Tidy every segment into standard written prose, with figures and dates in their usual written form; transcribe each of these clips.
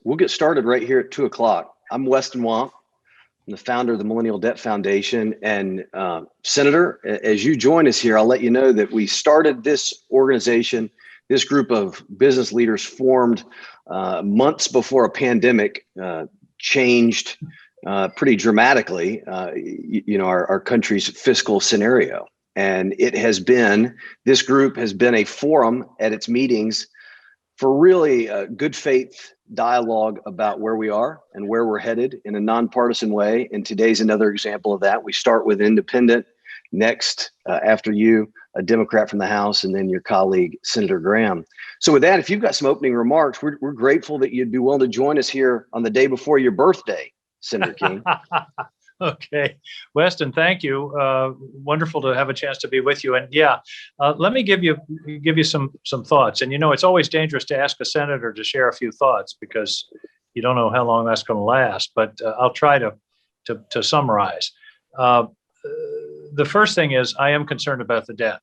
We'll get started right here at 2 o'clock. I'm Weston Wamp. I'm the founder of the Millennial Debt Foundation. And Senator, as you join us here, I'll let you know that we started this organization, this group of business leaders formed months before a pandemic changed pretty dramatically, our country's fiscal scenario. And this group has been a forum at its meetings for really a good faith dialogue about where we are and where we're headed in a nonpartisan way. And today's another example of that. We start with independent, next after you, a Democrat from the House, and then your colleague, Senator Graham. So with that, if you've got some opening remarks, we're grateful that you'd be willing to join us here on the day before your birthday, Senator King. Okay, Weston, thank you. Wonderful to have a chance to be with you. And let me give you some thoughts. And it's always dangerous to ask a senator to share a few thoughts because you don't know how long that's going to last. But I'll try to summarize. The first thing is I am concerned about the debt.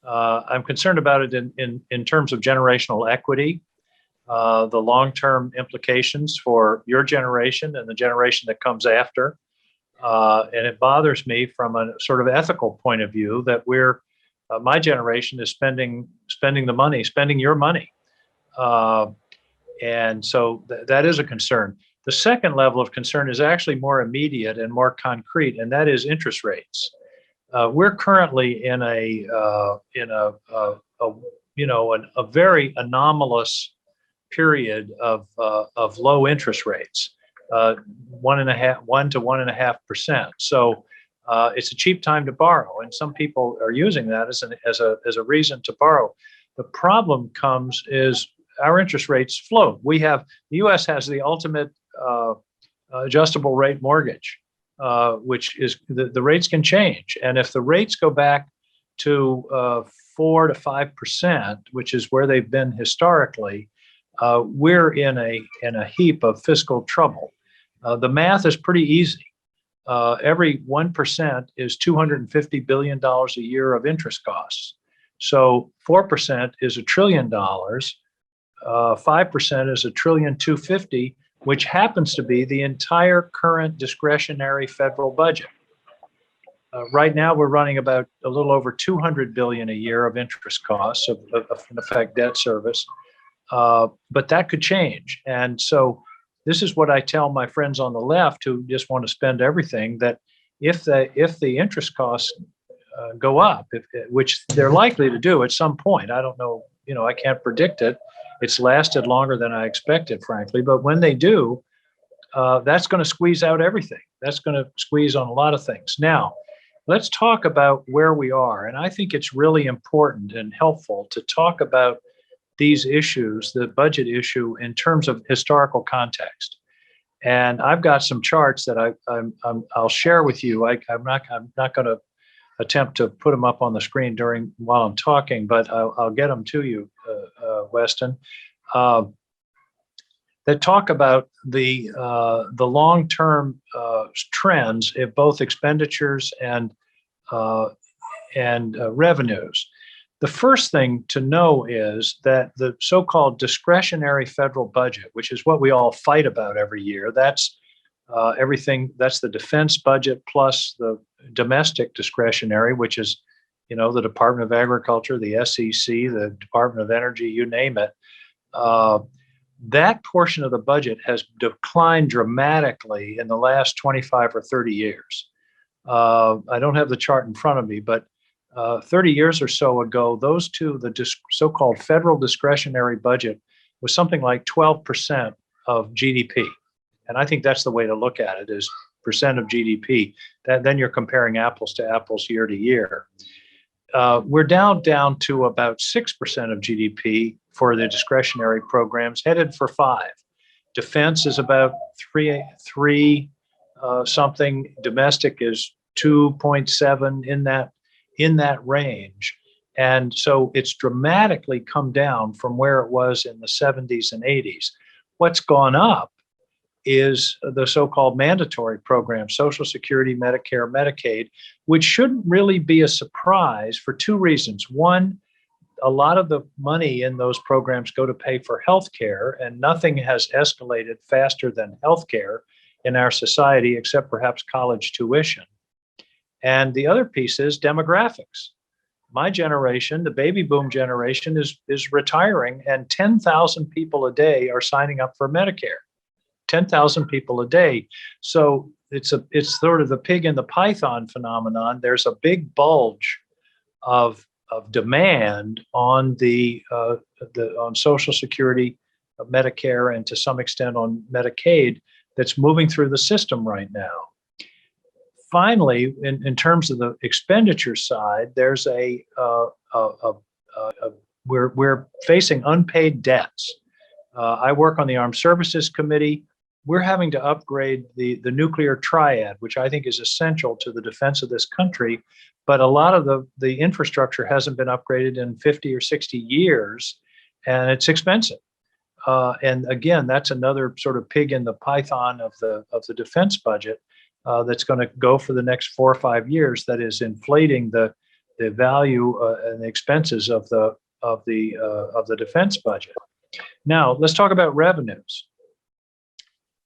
I'm concerned about it in terms of generational equity, the long-term implications for your generation and the generation that comes after. And it bothers me from a sort of ethical point of view that my generation is spending your money. And so that is a concern. The second level of concern is actually more immediate and more concrete, and that is interest rates. We're currently in a very anomalous period of low interest rates. 1 to 1.5%. So it's a cheap time to borrow, and some people are using that as a reason to borrow. The problem is our interest rates float. The U.S. has the ultimate adjustable rate mortgage, which is the rates can change, and if the rates go back to 4 to 5%, which is where they've been historically, we're in a heap of fiscal trouble. The math is pretty easy. Every 1% is $250 billion a year of interest costs. So 4% is $1 trillion. 5% is $1.25 trillion, which happens to be the entire current discretionary federal budget. Right now, we're running about a little over $200 billion a year of interest costs, of in effect, debt service. But that could change. And so this is what I tell my friends on the left who just want to spend everything, that if the interest costs go up, which they're likely to do at some point, I don't know, I can't predict it. It's lasted longer than I expected, frankly. But when they do, that's going to squeeze out everything. That's going to squeeze on a lot of things. Now, let's talk about where we are. And I think it's really important and helpful to talk about these issues, the budget issue, in terms of historical context. And I've got some charts that I'll share with you. I'm not going to attempt to put them up on the screen while I'm talking, but I'll get them to you, Weston. That talk about the long-term trends in both expenditures and revenues. The first thing to know is that the so-called discretionary federal budget, which is what we all fight about every year, that's everything. That's the defense budget plus the domestic discretionary, which is, the Department of Agriculture, the SEC, the Department of Energy, you name it. That portion of the budget has declined dramatically in the last 25 or 30 years. I don't have the chart in front of me, but 30 years or so ago, those two, the so-called federal discretionary budget, was something like 12% of GDP. And I think that's the way to look at it, is percent of GDP. Then you're comparing apples to apples year to year. We're down to about 6% of GDP for the discretionary programs, headed for 5%. Defense is about 3 something. Domestic is 2.7, in that range. And so it's dramatically come down from where it was in the 70s and 80s. What's gone up is the so-called mandatory programs, Social Security, Medicare, Medicaid, which shouldn't really be a surprise for two reasons. One, a lot of the money in those programs go to pay for healthcare, and nothing has escalated faster than healthcare in our society, except perhaps college tuition. And the other piece is demographics. My generation, the baby boom generation, is retiring, and 10,000 people a day are signing up for Medicare. 10,000 people a day. So it's sort of the pig in the python phenomenon. There's a big bulge of demand on on Social Security, Medicare, and to some extent on Medicaid that's moving through the system right now. Finally, in terms of the expenditure side, there's we're facing unpaid debts. I work on the Armed Services Committee. We're having to upgrade the nuclear triad, which I think is essential to the defense of this country. But a lot of the infrastructure hasn't been upgraded in 50 or 60 years, and it's expensive. And again, that's another sort of pig in the python of the defense budget that's going to go for the next 4 or 5 years. That is inflating the value and the expenses of the defense budget. Now, let's talk about revenues.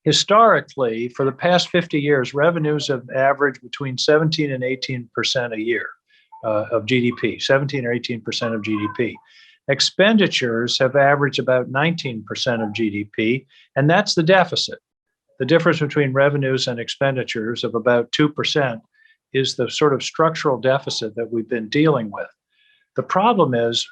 Historically, for the past 50 years, revenues have averaged between 17 and 18% a year of GDP, 17 or 18% of GDP. Expenditures have averaged about 19% of GDP, and that's the deficit. The difference between revenues and expenditures of about 2% is the sort of structural deficit that we've been dealing with. The problem is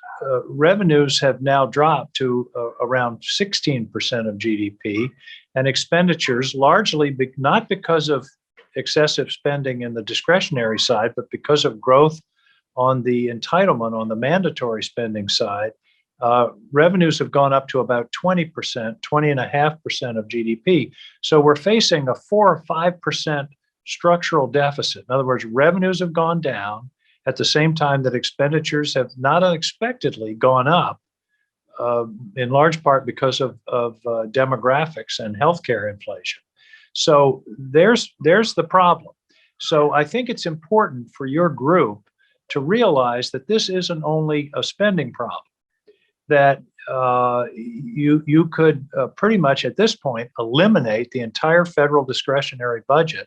revenues have now dropped to around 16% of GDP, and expenditures largely not because of excessive spending in the discretionary side, but because of growth on the entitlement, on the mandatory spending side. Revenues have gone up to about 20%, 20.5% of GDP. So we're facing a 4 or 5% structural deficit. In other words, revenues have gone down at the same time that expenditures have not unexpectedly gone up, in large part because of demographics and healthcare inflation. So there's the problem. So I think it's important for your group to realize that this isn't only a spending problem, that you could pretty much at this point eliminate the entire federal discretionary budget,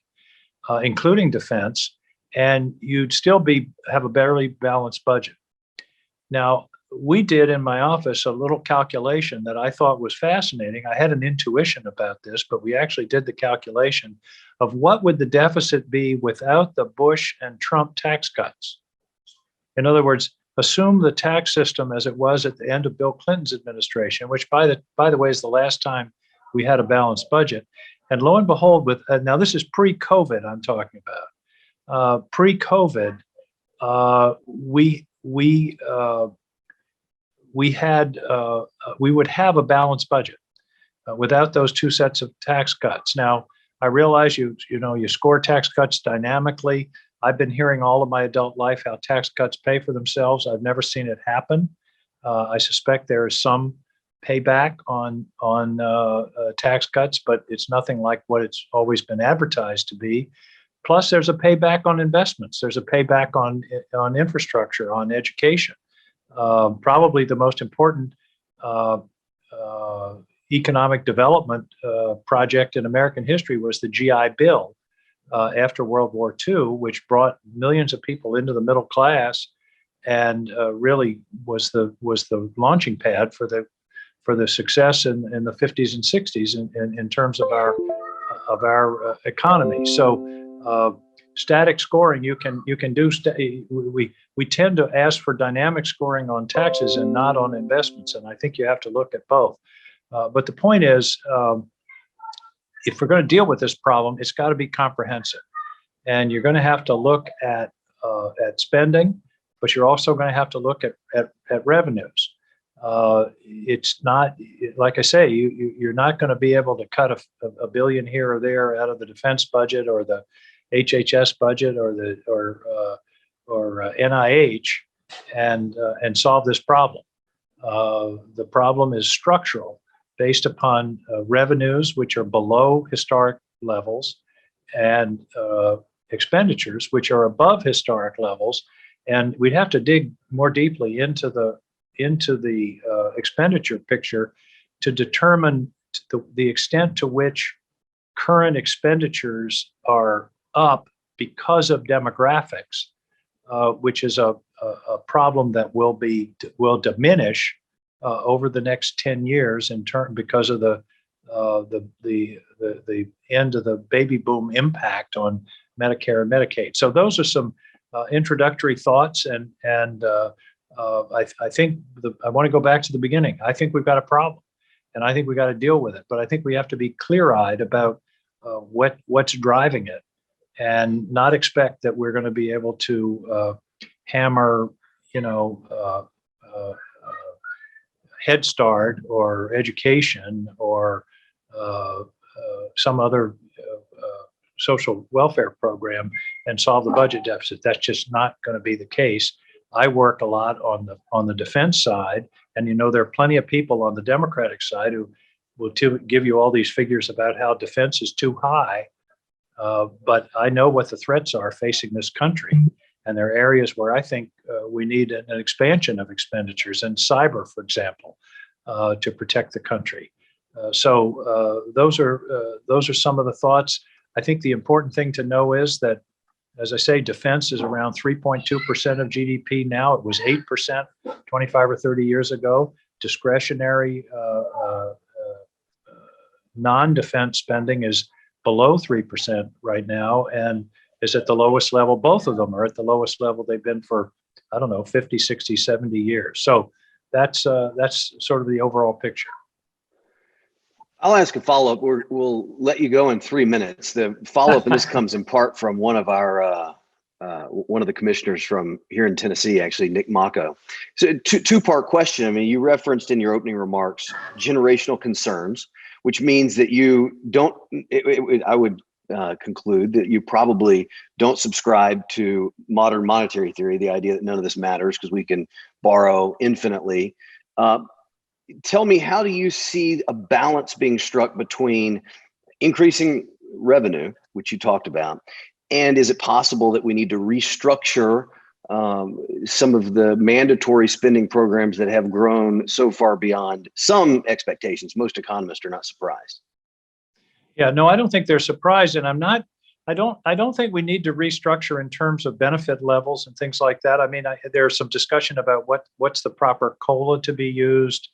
including defense, and you'd still have a barely balanced budget. Now, we did in my office a little calculation that I thought was fascinating. I had an intuition about this, but we actually did the calculation of what would the deficit be without the Bush and Trump tax cuts. In other words, assume the tax system as it was at the end of Bill Clinton's administration, which by the way is the last time we had a balanced budget. And lo and behold, now this is pre-COVID I'm talking about. Pre-COVID, we would have a balanced budget without those two sets of tax cuts. Now, I realize you score tax cuts dynamically. I've been hearing all of my adult life how tax cuts pay for themselves. I've never seen it happen. I suspect there is some payback on tax cuts, but it's nothing like what it's always been advertised to be. Plus, there's a payback on investments. There's a payback on infrastructure, on education. Probably the most important economic development project in American history was the GI Bill after World War II, which brought millions of people into the middle class and really was the launching pad for the success in the 50s and 60s in terms of our economy. So static scoring, you can do. We tend to ask for dynamic scoring on taxes and not on investments, and I think you have to look at both. But the point is, if we're going to deal with this problem, it's got to be comprehensive, and you're going to have to look at spending, but you're also going to have to look at revenues. It's not, like I say, you're not going to be able to cut a billion here or there out of the defense budget or the HHS budget or NIH and solve this problem. The problem is structural, based upon revenues which are below historic levels and expenditures which are above historic levels. And we'd have to dig more deeply into the the expenditure picture to determine the extent to which current expenditures are up because of demographics, which is a problem that will diminish over the next 10 years in turn because of the end of the baby boom impact on Medicare and Medicaid. So those are some introductory thoughts, and I think I want to go back to the beginning. I think we've got a problem, and I think we got to deal with it. But I think we have to be clear-eyed about what's driving it, and not expect that we're going to be able to hammer, Head Start or education or some other social welfare program and solve the budget deficit. That's just not going to be the case. I work a lot on the defense side, and there are plenty of people on the Democratic side who will give you all these figures about how defense is too high. But I know what the threats are facing this country, and there are areas where I think we need an expansion of expenditures in cyber, for example, to protect the country. So those are some of the thoughts. I think the important thing to know is that, as I say, defense is around 3.2% of GDP now. It was 8% 25 or 30 years ago. Discretionary non-defense spending is below 3% right now and is at the lowest level. Both of them are at the lowest level they've been for, 50, 60, 70 years. So that's sort of the overall picture. I'll ask a follow-up. We'll let you go in 3 minutes. The follow-up, and this comes in part from one of the commissioners from here in Tennessee, actually, Nick Mako. So two-part question. I mean, you referenced in your opening remarks generational concerns, which means that you don't, I would conclude that you probably don't subscribe to modern monetary theory, the idea that none of this matters because we can borrow infinitely. Tell me, how do you see a balance being struck between increasing revenue, which you talked about, and is it possible that we need to restructure some of the mandatory spending programs that have grown so far beyond some expectations? Most economists are not surprised. Yeah, no, I don't think they're surprised, and I don't think we need to restructure in terms of benefit levels and things like that. I mean, there's some discussion about what's the proper COLA to be used.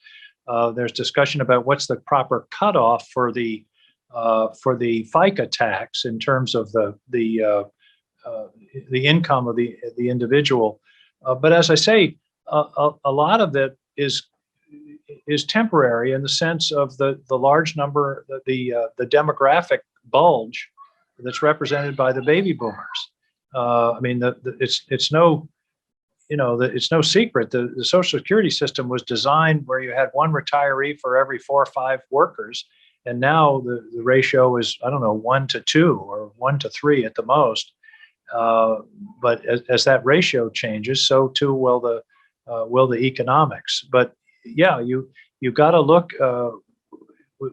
There's discussion about what's the proper cutoff for the FICA tax in terms of the income of the individual. But as I say, a lot of it is temporary in the sense of the large number, the demographic bulge that's represented by the baby boomers. I mean, it's no secret. The Social Security system was designed where you had one retiree for every 4 or 5 workers. And now the ratio is, 1 to 2 or 1 to 3 at the most. But as that ratio changes, so too will the economics. But yeah, you've got to look.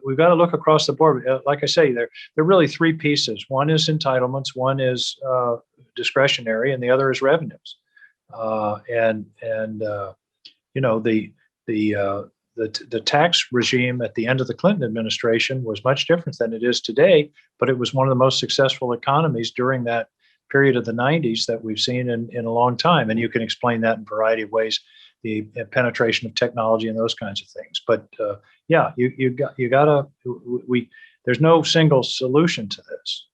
We've got to look across the board. Like I say, there are really 3 pieces. One is entitlements, one is discretionary, and the other is revenues. The tax regime at the end of the Clinton administration was much different than it is today, but it was one of the most successful economies during that period of the 90s that we've seen in a long time. And you can explain that in a variety of ways, the penetration of technology and those kinds of things. But there's no single solution to this.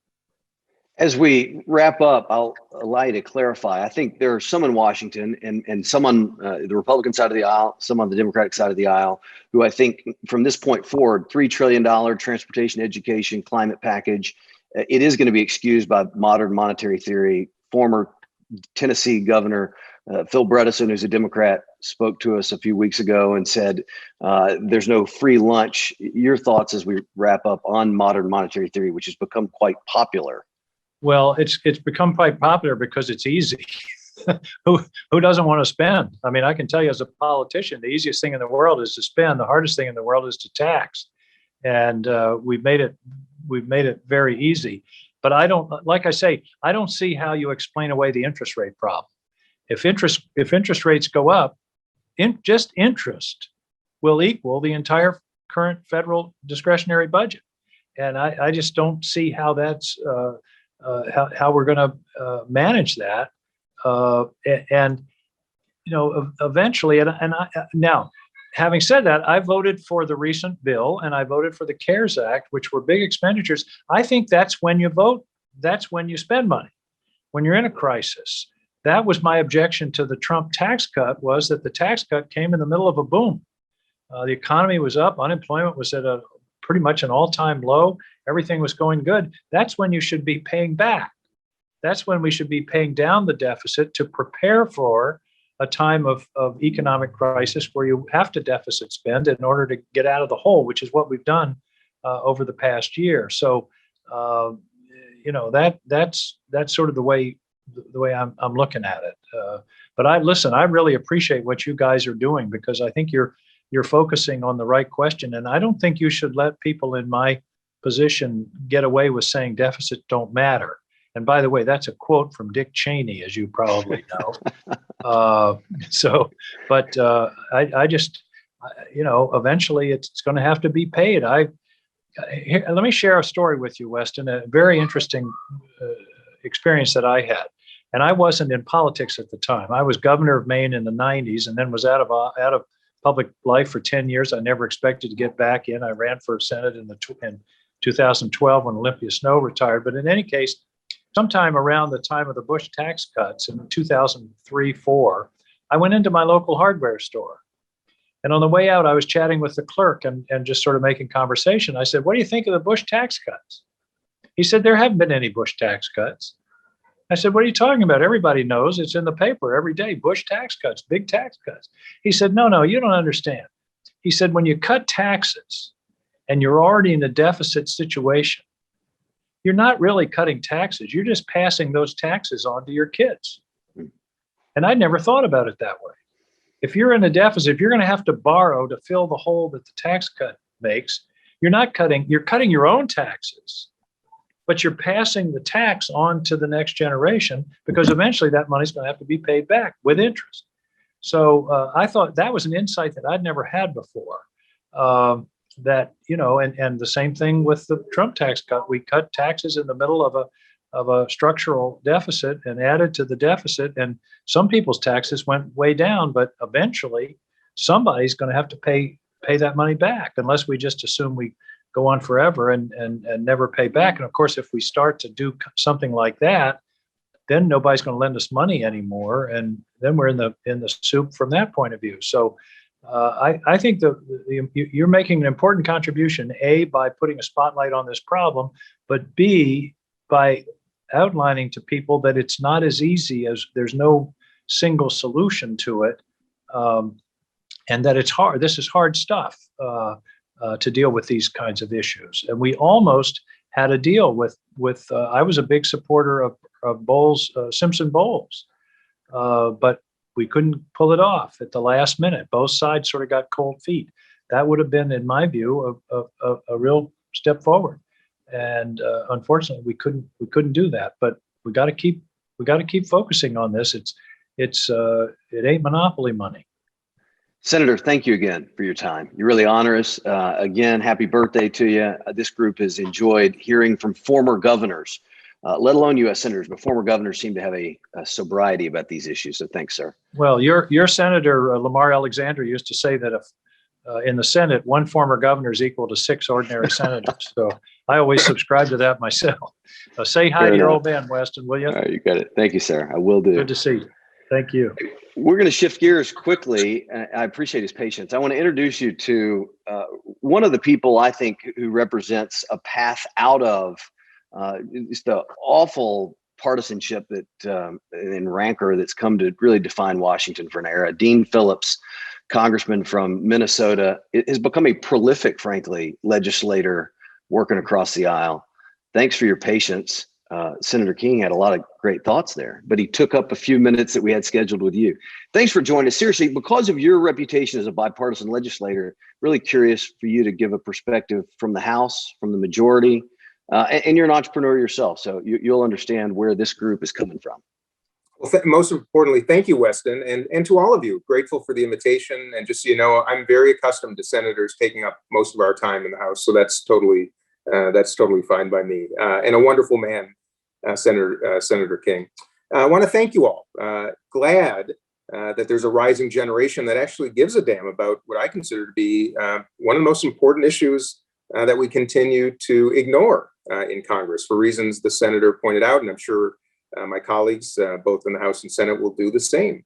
As we wrap up, I'll allow you to clarify. I think there are some in Washington and some on the Republican side of the aisle, some on the Democratic side of the aisle, who I think from this point forward, $3 trillion transportation, education, climate package, it is going to be excused by modern monetary theory. Former Tennessee Governor Phil Bredesen, who's a Democrat, spoke to us a few weeks ago and said there's no free lunch. Your thoughts as we wrap up on modern monetary theory, which has become quite popular? Well, it's become quite popular because it's easy. Who doesn't want to spend? I mean, I can tell you as a politician, the easiest thing in the world is to spend. The hardest thing in the world is to tax, and we've made it very easy. But I don't see how you explain away the interest rate problem. If interest rates go up, just interest will equal the entire current federal discretionary budget. And I just don't see how that's how we're going to manage that. And eventually, now, having said that, I voted for the recent bill and I voted for the CARES Act, which were big expenditures. I think that's when you vote. That's when you spend money, when you're in a crisis. That was my objection to the Trump tax cut, was that the tax cut came in the middle of a boom. The economy was up. Unemployment was at a pretty much an all-time low. Everything was going good. That's when you should be paying back. That's when we should be paying down the deficit to prepare for a time of economic crisis where you have to deficit spend in order to get out of the hole, which is what we've done over the past year. So, that's sort of the way I'm looking at it. But I really appreciate what you guys are doing, because I think you're focusing on the right question. And I don't think you should let people in my position get away with saying deficits don't matter. And by the way, that's a quote from Dick Cheney, as you probably know. I just, eventually it's going to have to be paid. Let me share a story with you, Weston, a very interesting experience that I had. And I wasn't in politics at the time. I was governor of Maine in the 90s and then was out of public life for 10 years. I never expected to get back in. I ran for Senate in 2012 when Olympia Snowe retired. But in any case, sometime around the time of the Bush tax cuts in 2003-4, I went into my local hardware store. And on the way out, I was chatting with the clerk and just sort of making conversation. I said, "What do you think of the Bush tax cuts?" He said, "There haven't been any Bush tax cuts." I said, "What are you talking about? Everybody knows, it's in the paper every day, Bush tax cuts, big tax cuts." He said, No, you don't understand. He said, when you cut taxes and you're already in a deficit situation, you're not really cutting taxes. You're just passing those taxes on to your kids. And I never thought about it that way. If you're in a deficit, if you're going to have to borrow to fill the hole that the tax cut makes, you're cutting your own taxes, but you're passing the tax on to the next generation, because eventually that money's going to have to be paid back with interest. So I thought that was an insight that I'd never had before. And the same thing with the Trump tax cut. We cut taxes in the middle of a structural deficit and added to the deficit. And some people's taxes went way down, but eventually somebody's going to have to pay that money back, unless we just assume we go on forever and never pay back. And of course, if we start to do something like that, then nobody's going to lend us money anymore, and then we're in the soup from that point of view. So I think you're making an important contribution, A, by putting a spotlight on this problem, but B, by outlining to people that it's not as easy as there's no single solution to it, and that it's hard. This is hard stuff to deal with these kinds of issues. And we almost had a deal with I was a big supporter of Bowles, Simpson Bowles, but we couldn't pull it off at the last minute. Both sides sort of got cold feet. That would have been, in my view, a real step forward. And unfortunately, we couldn't do that. But we got to keep focusing on this. It ain't monopoly money. Senator, thank you again for your time. You really honor us. Again, happy birthday to you. This group has enjoyed hearing from former governors, let alone U.S. senators, but former governors seem to have a sobriety about these issues. So thanks, sir. Well, your Senator Lamar Alexander used to say that if in the Senate, one former governor is equal to 6 ordinary senators. So I always subscribe to that myself. Say hi to your old man, Weston, will you? All right, you got it. Thank you, sir. I will do. Good to see you. Thank you. We're going to shift gears quickly. I appreciate his patience. I want to introduce you to one of the people I think who represents a path out of just the awful partisanship that and rancor that's come to really define Washington for an era. Dean Phillips, congressman from Minnesota, has become a prolific, frankly, legislator working across the aisle. Thanks for your patience. Senator King had a lot of great thoughts there, but he took up a few minutes that we had scheduled with you. Thanks for joining us. Seriously, because of your reputation as a bipartisan legislator, really curious for you to give a perspective from the House, from the majority, and you're an entrepreneur yourself, so you'll understand where this group is coming from. Well, most importantly, thank you, Weston, and to all of you. Grateful for the invitation. And just so you know, I'm very accustomed to senators taking up most of our time in the House, so that's totally fine by me. And a wonderful man, Senator King. I want to thank you all. Glad that there's a rising generation that actually gives a damn about what I consider to be one of the most important issues that we continue to ignore in Congress for reasons the senator pointed out, and I'm sure my colleagues, both in the House and Senate, will do the same.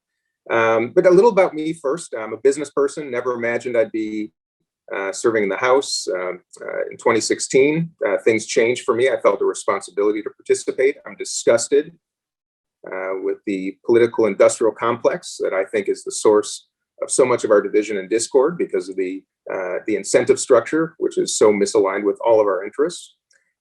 But a little about me first. I'm a business person, never imagined I'd be serving in the House. In 2016, things changed for me. I felt a responsibility to participate. I'm disgusted with the political industrial complex that I think is the source of so much of our division and discord because of the incentive structure, which is so misaligned with all of our interests.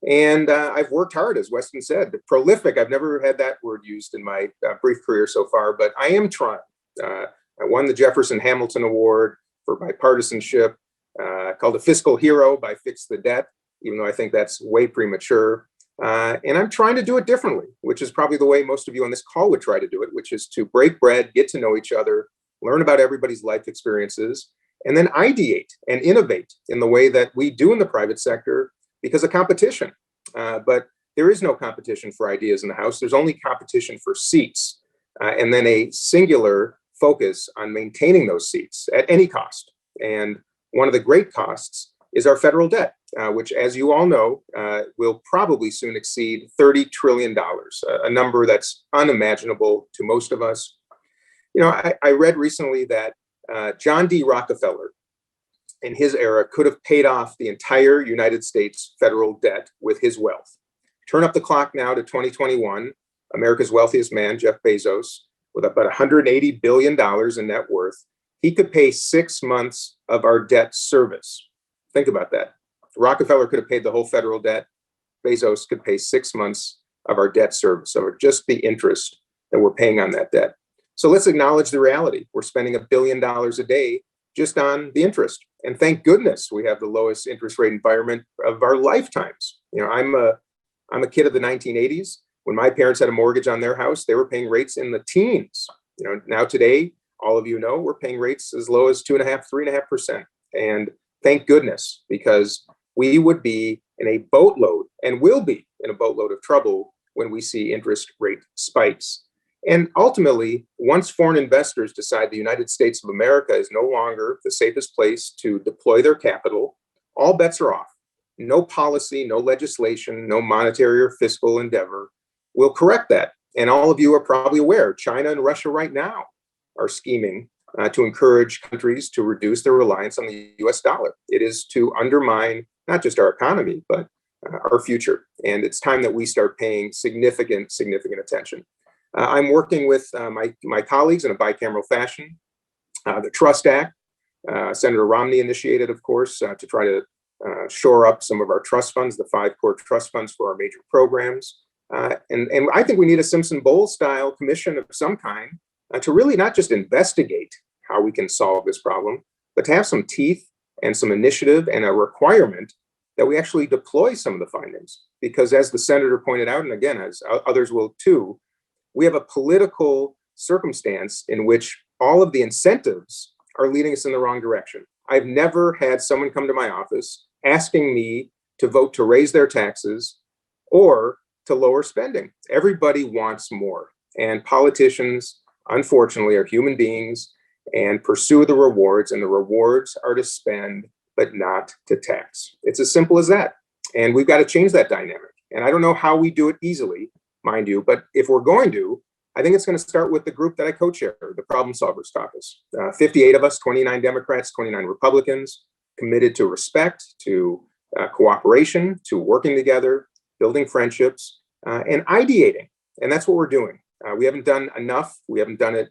And I've worked hard, as Weston said, prolific. I've never had that word used in my brief career so far, but I am trying. I won the Jefferson Hamilton Award for bipartisanship, called a fiscal hero by Fix the Debt, even though I think that's way premature. And I'm trying to do it differently, which is probably the way most of you on this call would try to do it, which is to break bread, get to know each other, learn about everybody's life experiences, and then ideate and innovate in the way that we do in the private sector because of competition. But there is no competition for ideas in the House. There's only competition for seats, and then a singular focus on maintaining those seats at any cost. And one of the great costs is our federal debt, which, as you all know, will probably soon exceed $30 trillion, a number that's unimaginable to most of us. You know, I read recently that John D. Rockefeller, in his era, could have paid off the entire United States federal debt with his wealth. Turn up the clock now to 2021, America's wealthiest man, Jeff Bezos, with about $180 billion in net worth, he could pay 6 months of our debt service. Think about that. Rockefeller could have paid the whole federal debt. Bezos could pay 6 months of our debt service, or just the interest that we're paying on that debt. So let's acknowledge the reality. We're spending $1 billion a day just on the interest. And thank goodness we have the lowest interest rate environment of our lifetimes. You know, I'm a kid of the 1980s. When my parents had a mortgage on their house, they were paying rates in the teens. You know, now today, all of you know, we're paying rates as low as 2.5%, 3.5%. And thank goodness, because we would be in a boatload and will be in a boatload of trouble when we see interest rate spikes. And ultimately, once foreign investors decide the United States of America is no longer the safest place to deploy their capital, all bets are off. No policy, no legislation, no monetary or fiscal endeavor will correct that. And all of you are probably aware, China and Russia right now are scheming to encourage countries to reduce their reliance on the US dollar. It is to undermine not just our economy, but our future. And it's time that we start paying significant attention. I'm working with my colleagues in a bicameral fashion. The Trust Act, Senator Romney initiated, of course, to try to shore up some of our trust funds, the 5 core trust funds for our major programs. And I think we need a Simpson-Bowles style commission of some kind to really not just investigate how we can solve this problem, but to have some teeth and some initiative and a requirement that we actually deploy some of the findings. Because as the senator pointed out, and again, as others will too, we have a political circumstance in which all of the incentives are leading us in the wrong direction. I've never had someone come to my office asking me to vote to raise their taxes or to lower spending. Everybody wants more. And politicians, unfortunately, are human beings and pursue the rewards, and the rewards are to spend, but not to tax. It's as simple as that. And we've got to change that dynamic. And I don't know how we do it easily, mind you, but if we're going to, I think it's going to start with the group that I co-chair, the Problem Solvers Caucus. 58 of us, 29 Democrats, 29 Republicans, committed to respect, to cooperation, to working together, building friendships, and ideating. And that's what we're doing. We haven't done enough. We haven't done it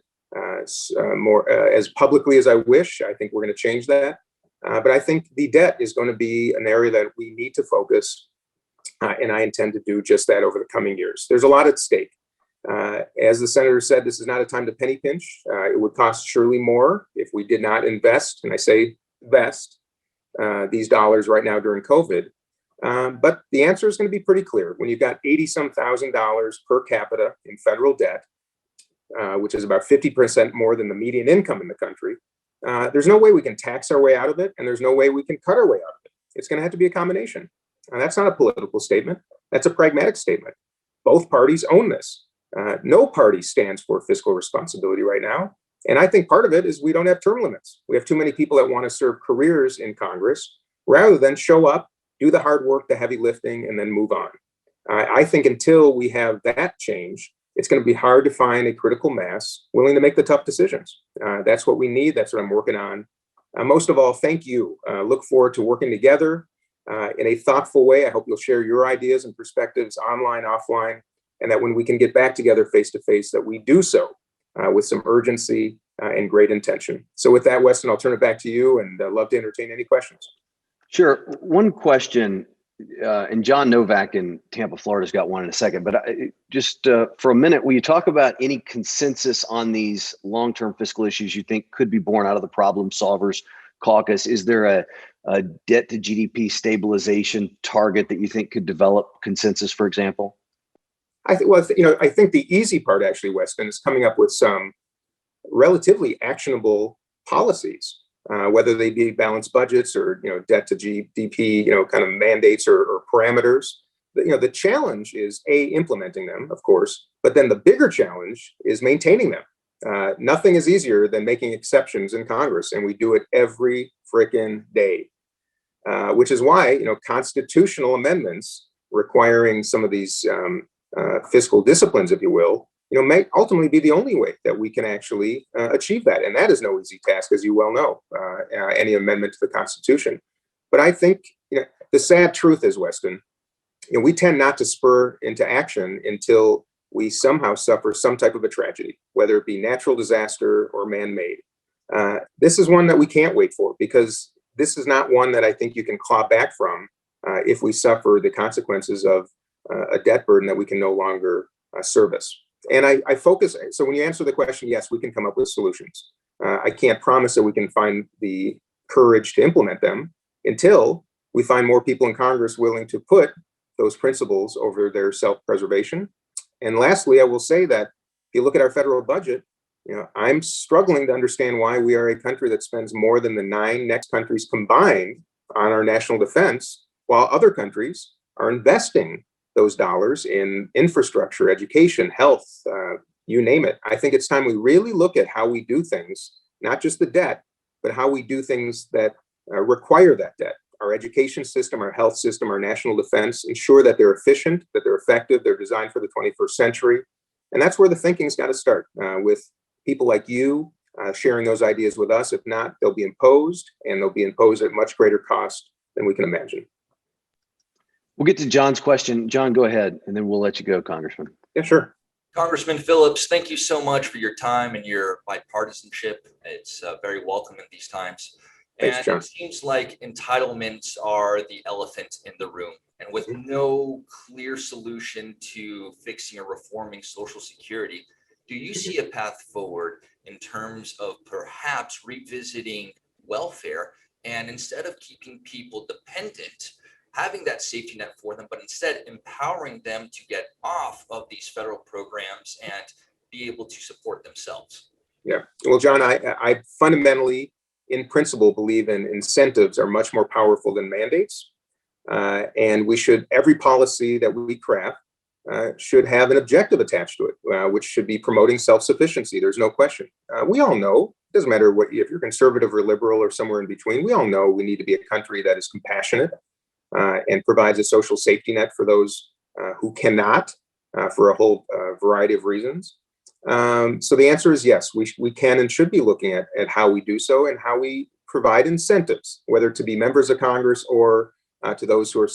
more as publicly as I wish. I think we're going to change that. But I think the debt is going to be an area that we need to focus, and I intend to do just that over the coming years. There's a lot at stake. As the senator said, this is not a time to penny pinch. It would cost surely more if we did not invest, and I say invest, these dollars right now during COVID. But the answer is going to be pretty clear. When you've got $80-some thousand per capita in federal debt, which is about 50% more than the median income in the country, there's no way we can tax our way out of it, and there's no way we can cut our way out of it. It's going to have to be a combination. And that's not a political statement. That's a pragmatic statement. Both parties own this. No party stands for fiscal responsibility right now. And I think part of it is we don't have term limits. We have too many people that want to serve careers in Congress rather than show up, do the hard work, the heavy lifting, and then move on. I think until we have that change, it's going to be hard to find a critical mass willing to make the tough decisions. That's what we need. That's what I'm working on. Most of all, thank you. Look forward to working together in a thoughtful way. I hope you'll share your ideas and perspectives online, offline, and that when we can get back together face to face, that we do so with some urgency and great intention. So with that, Weston, I'll turn it back to you, and love to entertain any questions. Sure. One question, and John Novak in Tampa, Florida's got one in a second, but just for a minute, will you talk about any consensus on these long-term fiscal issues you think could be born out of the Problem Solvers Caucus? Is there a debt to GDP stabilization target that you think could develop consensus, for example? I think the easy part, actually, Weston, is coming up with some relatively actionable policies, whether they be balanced budgets or debt to GDP, kind of mandates or parameters. The challenge is implementing them, of course, but then the bigger challenge is maintaining them. Nothing is easier than making exceptions in Congress, and we do it every frickin' day, which is why constitutional amendments requiring some of these fiscal disciplines, if you will, may ultimately be the only way that we can actually achieve that. And that is no easy task, as you well know, any amendment to the Constitution. But I think the sad truth is, Weston, we tend not to spur into action until we somehow suffer some type of a tragedy, whether it be natural disaster or man-made. This is one that we can't wait for, because this is not one that I think you can claw back from if we suffer the consequences of a debt burden that we can no longer service. And I focus, so when you answer the question, yes, we can come up with solutions. I can't promise that we can find the courage to implement them until we find more people in Congress willing to put those principles over their self-preservation. And lastly, I will say that if you look at our federal budget, I'm struggling to understand why we are a country that spends more than the 9 next countries combined on our national defense, while other countries are investing those dollars in infrastructure, education, health, you name it. I think it's time we really look at how we do things, not just the debt, but how we do things that require that debt. Our education system, our health system, our national defense, ensure that they're efficient, that they're effective, they're designed for the 21st century. And that's where the thinking's got to start, with people like you sharing those ideas with us. If not, they'll be imposed, and they'll be imposed at much greater cost than we can imagine. We'll get to John's question. John, go ahead, and then we'll let you go, Congressman. Yeah, sure. Congressman Phillips, thank you so much for your time and your bipartisanship. It's very welcome in these times. Thanks, and John. It seems like entitlements are the elephant in the room. And with no clear solution to fixing or reforming Social Security, do you see a path forward in terms of perhaps revisiting welfare, and instead of keeping people dependent, having that safety net for them, but instead empowering them to get off of these federal programs and be able to support themselves? Yeah. Well, John, I fundamentally, in principle, believe in incentives are much more powerful than mandates. And every policy that we craft should have an objective attached to it, which should be promoting self-sufficiency. There's no question. We all know, it doesn't matter if you're conservative or liberal or somewhere in between, we all know we need to be a country that is compassionate, and provides a social safety net for those who cannot, for a whole variety of reasons. So the answer is yes, we can and should be looking at how we do so and how we provide incentives, whether to be members of Congress or to those who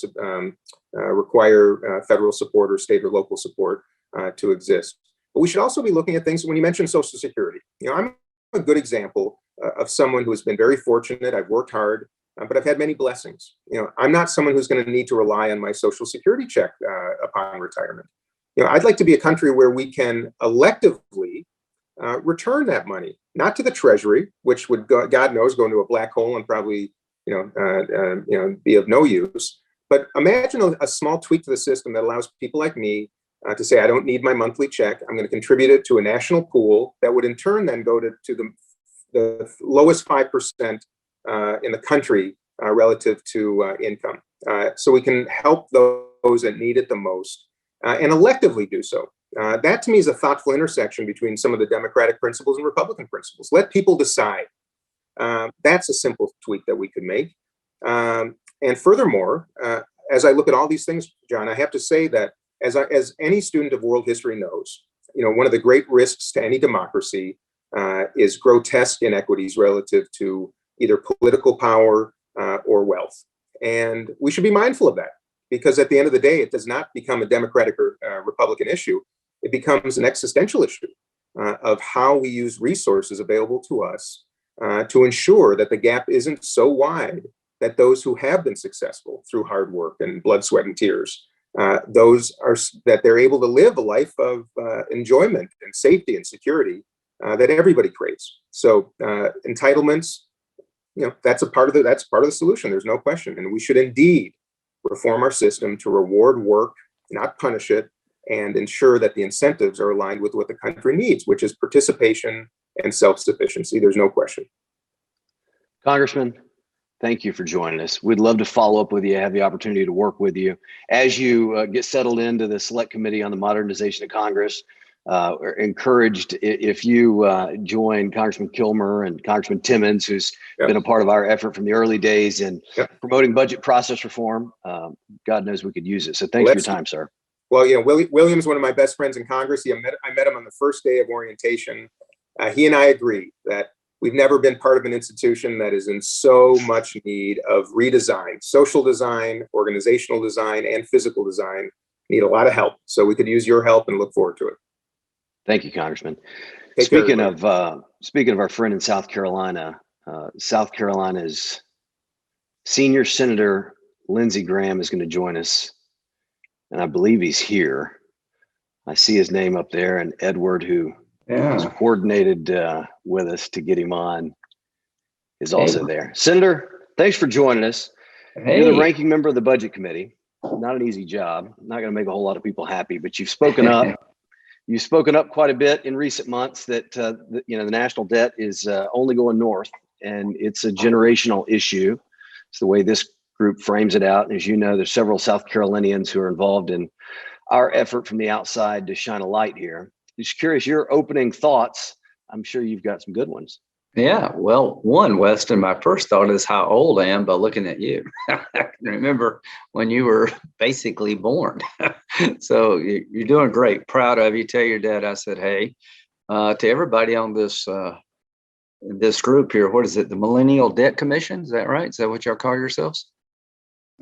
require federal support or state or local support to exist. But we should also be looking at things, when you mentioned Social Security, I'm a good example of someone who has been very fortunate. I've worked hard, but I've had many blessings. I'm not someone who's going to need to rely on my Social Security check upon retirement. I'd like to be a country where we can electively return that money, not to the Treasury, which would, God knows, go into a black hole and probably, be of no use. But imagine a small tweak to the system that allows people like me to say, I don't need my monthly check. I'm going to contribute it to a national pool that would in turn then go to the lowest 5% in the country relative to income. So we can help those that need it the most and electively do so. That to me is a thoughtful intersection between some of the Democratic principles and Republican principles. Let people decide. That's a simple tweak that we could make. And furthermore, as I look at all these things, John, I have to say that as any student of world history knows, one of the great risks to any democracy is grotesque inequities relative to either political power or wealth. And we should be mindful of that, because at the end of the day, it does not become a Democratic or Republican issue. It becomes an existential issue of how we use resources available to us to ensure that the gap isn't so wide that those who have been successful through hard work and blood, sweat, and tears, that they're able to live a life of enjoyment and safety and security that everybody craves. So entitlements, that's part of the solution. There's no question, and we should indeed reform our system to reward work, not punish it, and ensure that the incentives are aligned with what the country needs, which is participation and self-sufficiency. There's no question. Congressman, thank you for joining us. We'd love to follow up with you, have the opportunity to work with you as you get settled into the Select Committee on the Modernization of Congress. We're encouraged if you join Congressman Kilmer and Congressman Timmons, who's been a part of our effort from the early days in promoting budget process reform. God knows we could use it. So thanks for your time, sir. Well, William's one of my best friends in Congress. I met him on the first day of orientation. He and I agree that we've never been part of an institution that is in so much need of redesign. Social design, organizational design, and physical design need a lot of help. So we could use your help and look forward to it. Thank you, Congressman. Speaking of our friend in South Carolina, South Carolina's senior Senator Lindsey Graham is going to join us, and I believe he's here. I see his name up there, and Edward, who has coordinated with us to get him on, is also there. Senator, thanks for joining us. You're the ranking member of the Budget Committee. Not an easy job. Not going to make a whole lot of people happy, but you've spoken up. You've spoken up quite a bit in recent months that the national debt is only going north, and it's a generational issue. It's the way this group frames it out. And as you know, there's several South Carolinians who are involved in our effort from the outside to shine a light here. Just curious, your opening thoughts. I'm sure you've got some good ones. Yeah, well, Weston, my first thought is how old I am by looking at you. I can remember when you were basically born. So you're doing great. Proud of you. Tell your dad I said, hey, to everybody on this group here, what is it? The Millennial Debt Commission? Is that right? Is that what y'all call yourselves?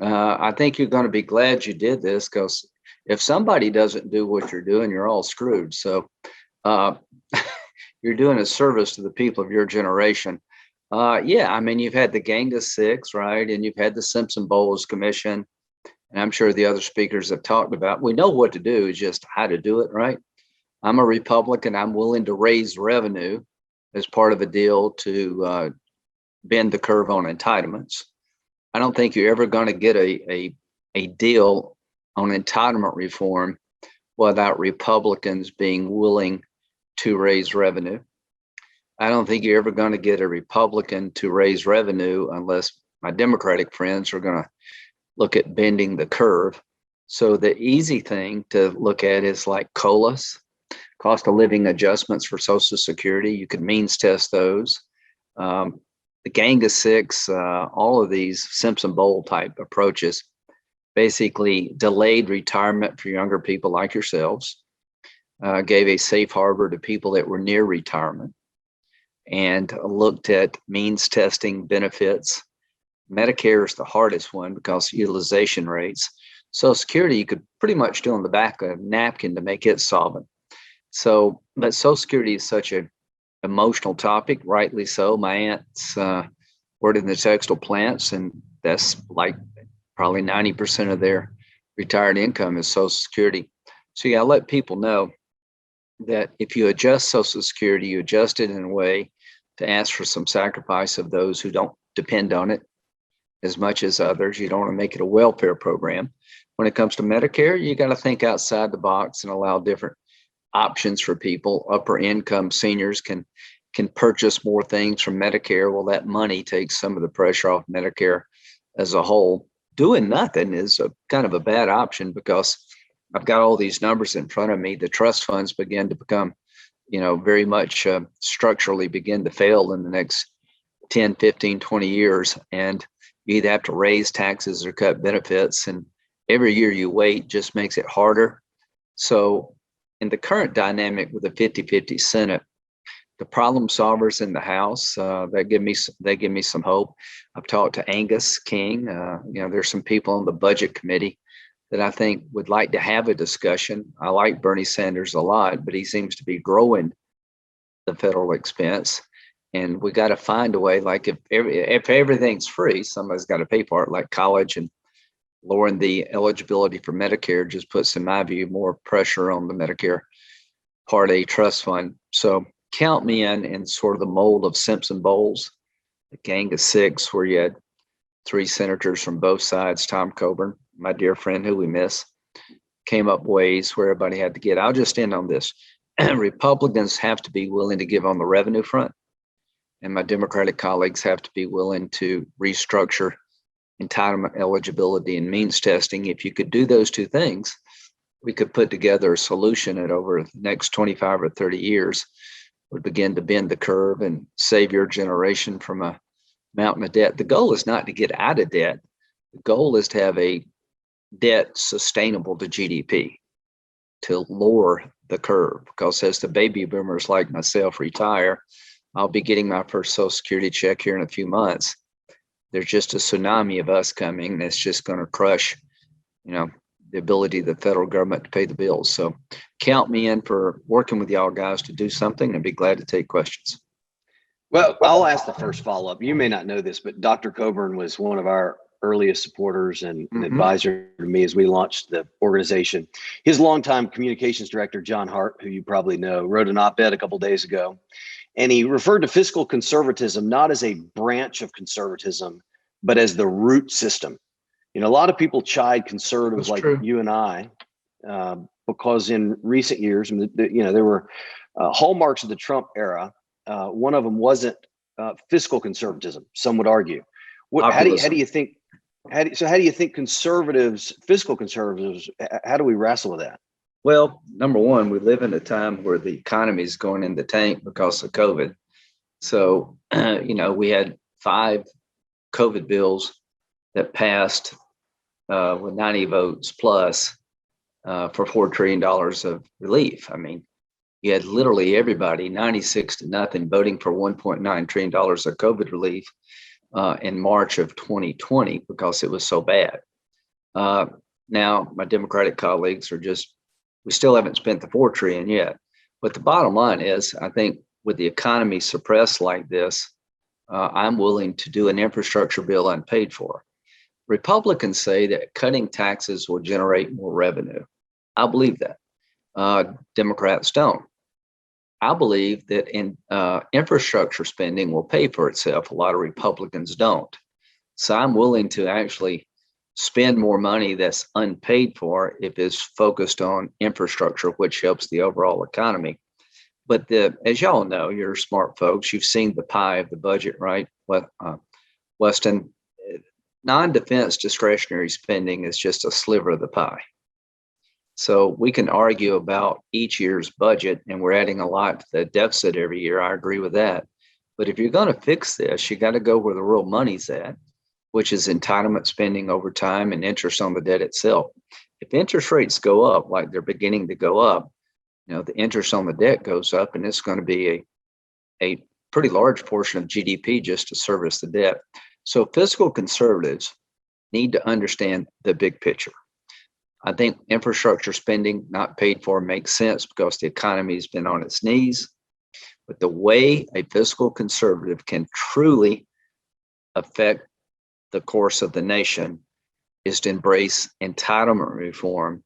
I think you're going to be glad you did this, because if somebody doesn't do what you're doing, you're all screwed. So you're doing a service to the people of your generation. You've had the Gang of Six, right? And you've had the Simpson-Bowles Commission. And I'm sure the other speakers have talked about, we know what to do, is just how to do it, right? I'm a Republican. I'm willing to raise revenue as part of a deal to bend the curve on entitlements. I don't think you're ever going to get a deal on entitlement reform without Republicans being willing to raise revenue. I don't think you're ever going to get a Republican to raise revenue unless my Democratic friends are going to look at bending the curve. So the easy thing to look at is like COLAs, cost of living adjustments for Social Security. You could means test those. The Gang of Six, all of these Simpson-Bowles type approaches, basically delayed retirement for younger people like yourselves. Gave a safe harbor to people that were near retirement, and looked at means testing benefits. Medicare is the hardest one because utilization rates. Social Security, you could pretty much do on the back of a napkin to make it solvent. So, but Social Security is such an emotional topic, rightly so. My aunt's worked in the textile plants, and that's like probably 90% of their retired income is Social Security. So you gotta let people know that if you adjust Social Security, you adjust it in a way to ask for some sacrifice of those who don't depend on it as much as others. You don't want to make it a welfare program, when it comes to Medicare, you got to think outside the box and allow different options for people. Upper income seniors can purchase more things from Medicare. Well, that money takes some of the pressure off Medicare as a whole. Doing nothing is a kind of a bad option because I've got all these numbers in front of me. The trust funds begin to become, very much structurally begin to fail in the next 10, 15, 20 years. And you either have to raise taxes or cut benefits. And every year you wait just makes it harder. So in the current dynamic with the 50-50 Senate, the problem solvers in the House, they give me some hope. I've talked to Angus King. There's some people on the budget committee that I think would like to have a discussion. I like Bernie Sanders a lot, but he seems to be growing the federal expense. And we got to find a way, like if everything's free, somebody's got to pay for it, like college, and lowering the eligibility for Medicare just puts, in my view, more pressure on the Medicare Part A trust fund. So count me in sort of the mold of Simpson Bowles, the gang of six, where you had three senators from both sides. Tom Coburn, my dear friend who we miss, came up ways where everybody had to get. I'll just end on this. Republicans have to be willing to give on the revenue front, and my Democratic colleagues have to be willing to restructure entitlement eligibility and means testing. If you could do those two things, we could put together a solution that over the next 25 or 30 years would begin to bend the curve and save your generation from a mountain of debt. The goal is not to get out of debt. The goal is to have a debt sustainable to GDP, to lower the curve, because as the baby boomers like myself retire, I'll be getting my first Social Security check here in a few months. There's just a tsunami of us coming that's just going to crush, the ability of the federal government to pay the bills. So count me in for working with y'all guys to do something, and be glad to take questions. Well, I'll ask the first follow-up. You may not know this, but Dr. Coburn was one of our earliest supporters and an advisor to me as we launched the organization. His longtime communications director, John Hart, who you probably know, wrote an op-ed a couple of days ago, and he referred to fiscal conservatism not as a branch of conservatism, but as the root system. A lot of people chide conservatives like you and I, because in recent years, there were hallmarks of the Trump era. One of them wasn't fiscal conservatism, some would argue. How do you think? How do you think fiscal conservatives, how do we wrestle with that? Well, number one, we live in a time where the economy is going in the tank because of COVID. So, we had 5 COVID bills that passed with 90 votes plus for $4 trillion of relief. I mean, you had literally everybody, 96-0, voting for $1.9 trillion of COVID relief in March of 2020 because it was so bad. Now, my Democratic colleagues we still haven't spent the $4 trillion yet. But the bottom line is, I think with the economy suppressed like this, I'm willing to do an infrastructure bill unpaid for. Republicans say that cutting taxes will generate more revenue. I believe that. Democrats don't. I believe that infrastructure spending will pay for itself. A lot of Republicans don't. So I'm willing to actually spend more money that's unpaid for if it's focused on infrastructure, which helps the overall economy. But as y'all know, you're smart folks. You've seen the pie of the budget, right? Weston, non-defense discretionary spending is just a sliver of the pie. So we can argue about each year's budget, and we're adding a lot to the deficit every year. I agree with that. But if you're going to fix this, you got to go where the real money's at, which is entitlement spending over time and interest on the debt itself. If interest rates go up like they're beginning to go up, the interest on the debt goes up, and it's going to be a pretty large portion of GDP just to service the debt. So fiscal conservatives need to understand the big picture. I think infrastructure spending not paid for makes sense because the economy has been on its knees. But the way a fiscal conservative can truly affect the course of the nation is to embrace entitlement reform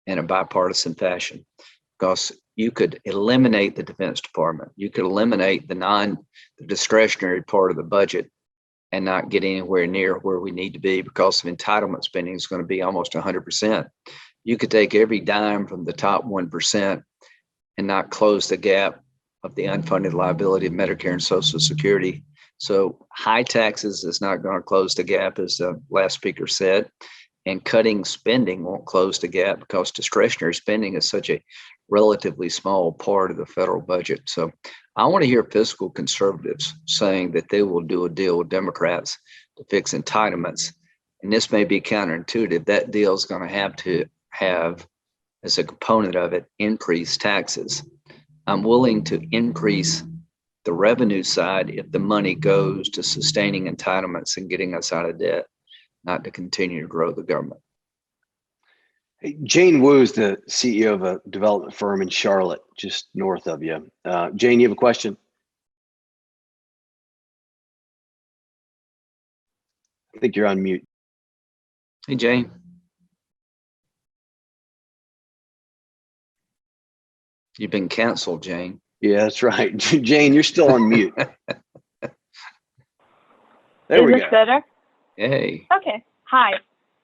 in a bipartisan fashion, because you could eliminate the Defense Department. You could eliminate the discretionary part of the budget and not get anywhere near where we need to be because of entitlement spending is going to be almost 100%. You could take every dime from the top 1% and not close the gap of the unfunded liability of Medicare and Social Security. So high taxes is not going to close the gap, as the last speaker said, and cutting spending won't close the gap because discretionary spending is such a relatively small part of the federal budget. So I want to hear fiscal conservatives saying that they will do a deal with Democrats to fix entitlements. And this may be counterintuitive. That deal is going to have, as a component of it, increased taxes. I'm willing to increase the revenue side if the money goes to sustaining entitlements and getting us out of debt, not to continue to grow the government. Hey, Jane Wu is the CEO of a development firm in Charlotte, just north of you. Jane, you have a question? I think you're on mute. Hey, Jane. You've been canceled, Jane. Yeah, that's right. Jane, you're still on mute. There we Is go. this better? Hey. Okay. Hi.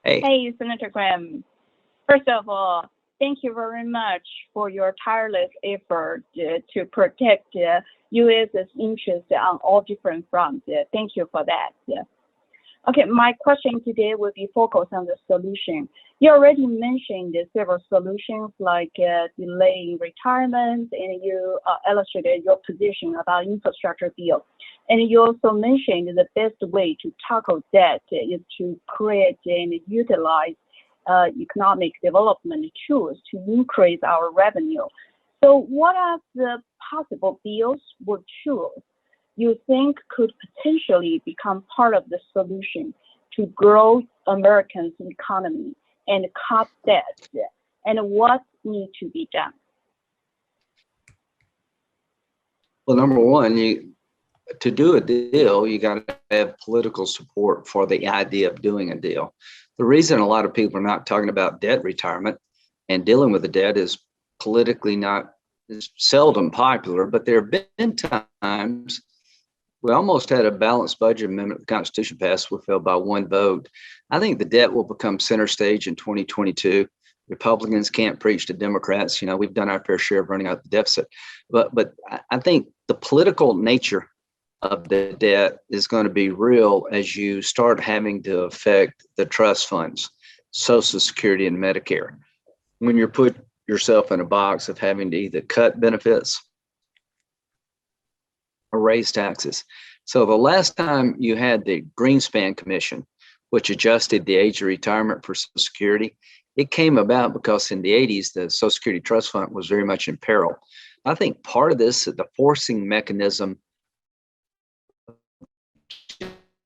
Hey. Hey, Senator Graham. First of all, thank you very much for your tireless effort to protect U.S.'s interests on all different fronts. Thank you for that. Okay, my question today will be focused on the solution. You already mentioned several solutions like delaying retirement, and you illustrated your position about infrastructure bill. And you also mentioned the best way to tackle debt is to create and utilize economic development tools to increase our revenue. So what are the possible bills or tools you think could potentially become part of the solution to grow Americans' economy and cut debt, and what needs to be done? Well, number one, to do a deal, you got to have political support for the idea of doing a deal. The reason a lot of people are not talking about debt retirement and dealing with the debt is politically is seldom popular, but there have been times. We almost had a balanced budget amendment. The Constitution passed. We fell by one vote. I think the debt will become center stage in 2022. Republicans can't preach to Democrats. You know, we've done our fair share of running out the deficit. But I think the political nature of the debt is going to be real as you start having to affect the trust funds, Social Security and Medicare. When you put yourself in a box of having to either cut benefits or raise taxes. So the last time you had the Greenspan Commission, which adjusted the age of retirement for Social Security, it came about because in the 80s, the Social Security Trust Fund was very much in peril. I think part of this is the forcing mechanism,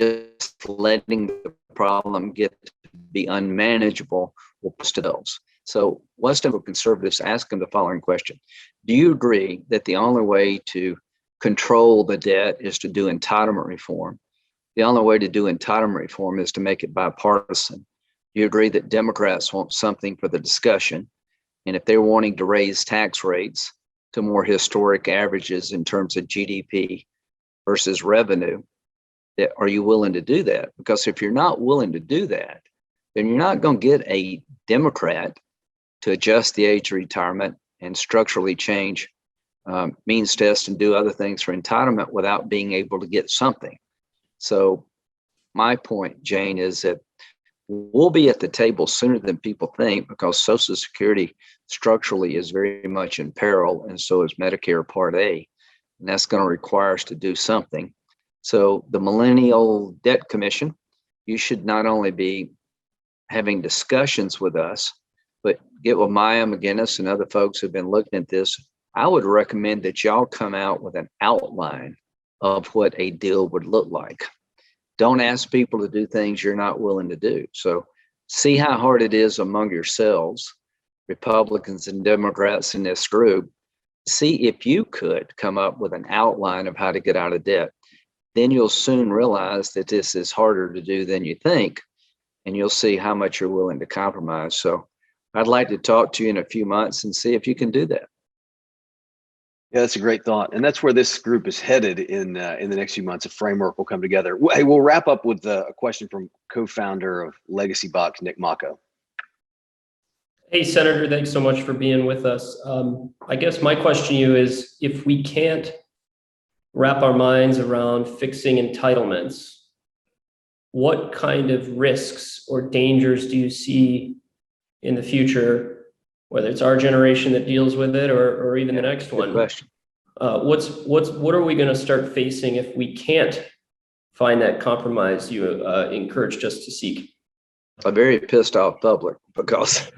just letting the problem get to be unmanageable will push to those. So Weston conservatives ask them the following question. Do you agree that the only way to control the debt is to do entitlement reform? The only way to do entitlement reform is to make it bipartisan. Do you agree that Democrats want something for the discussion? And if they're wanting to raise tax rates to more historic averages in terms of GDP versus revenue, are you willing to do that? Because if you're not willing to do that, then you're not going to get a Democrat to adjust the age of retirement and structurally change means test and do other things for entitlement without being able to get something. So my point, Jane, is that we'll be at the table sooner than people think because Social Security structurally is very much in peril, and so is Medicare Part A. And that's going to require us to do something. So the Millennial Debt Commission, you should not only be having discussions with us, but get with Meijer McGinnis and other folks who've been looking at this. I would recommend that y'all come out with an outline of what a deal would look like. Don't ask people to do things you're not willing to do. So see how hard it is among yourselves, Republicans and Democrats in this group. See if you could come up with an outline of how to get out of debt. Then you'll soon realize that this is harder to do than you think, and you'll see how much you're willing to compromise. So I'd like to talk to you in a few months and see if you can do that. Yeah, that's a great thought, and that's where this group is headed in the next few months. A framework will come together. Hey, we'll wrap up with a question from co-founder of Legacy Box, Nick Mako. Hey, Senator, thanks so much for being with us. I guess my question to you is, if we can't wrap our minds around fixing entitlements, what kind of risks or dangers do you see in the future, whether it's our generation that deals with it or even the next one? Good question. What are we going to start facing if we can't find that compromise you encouraged us to seek? A very pissed off public, because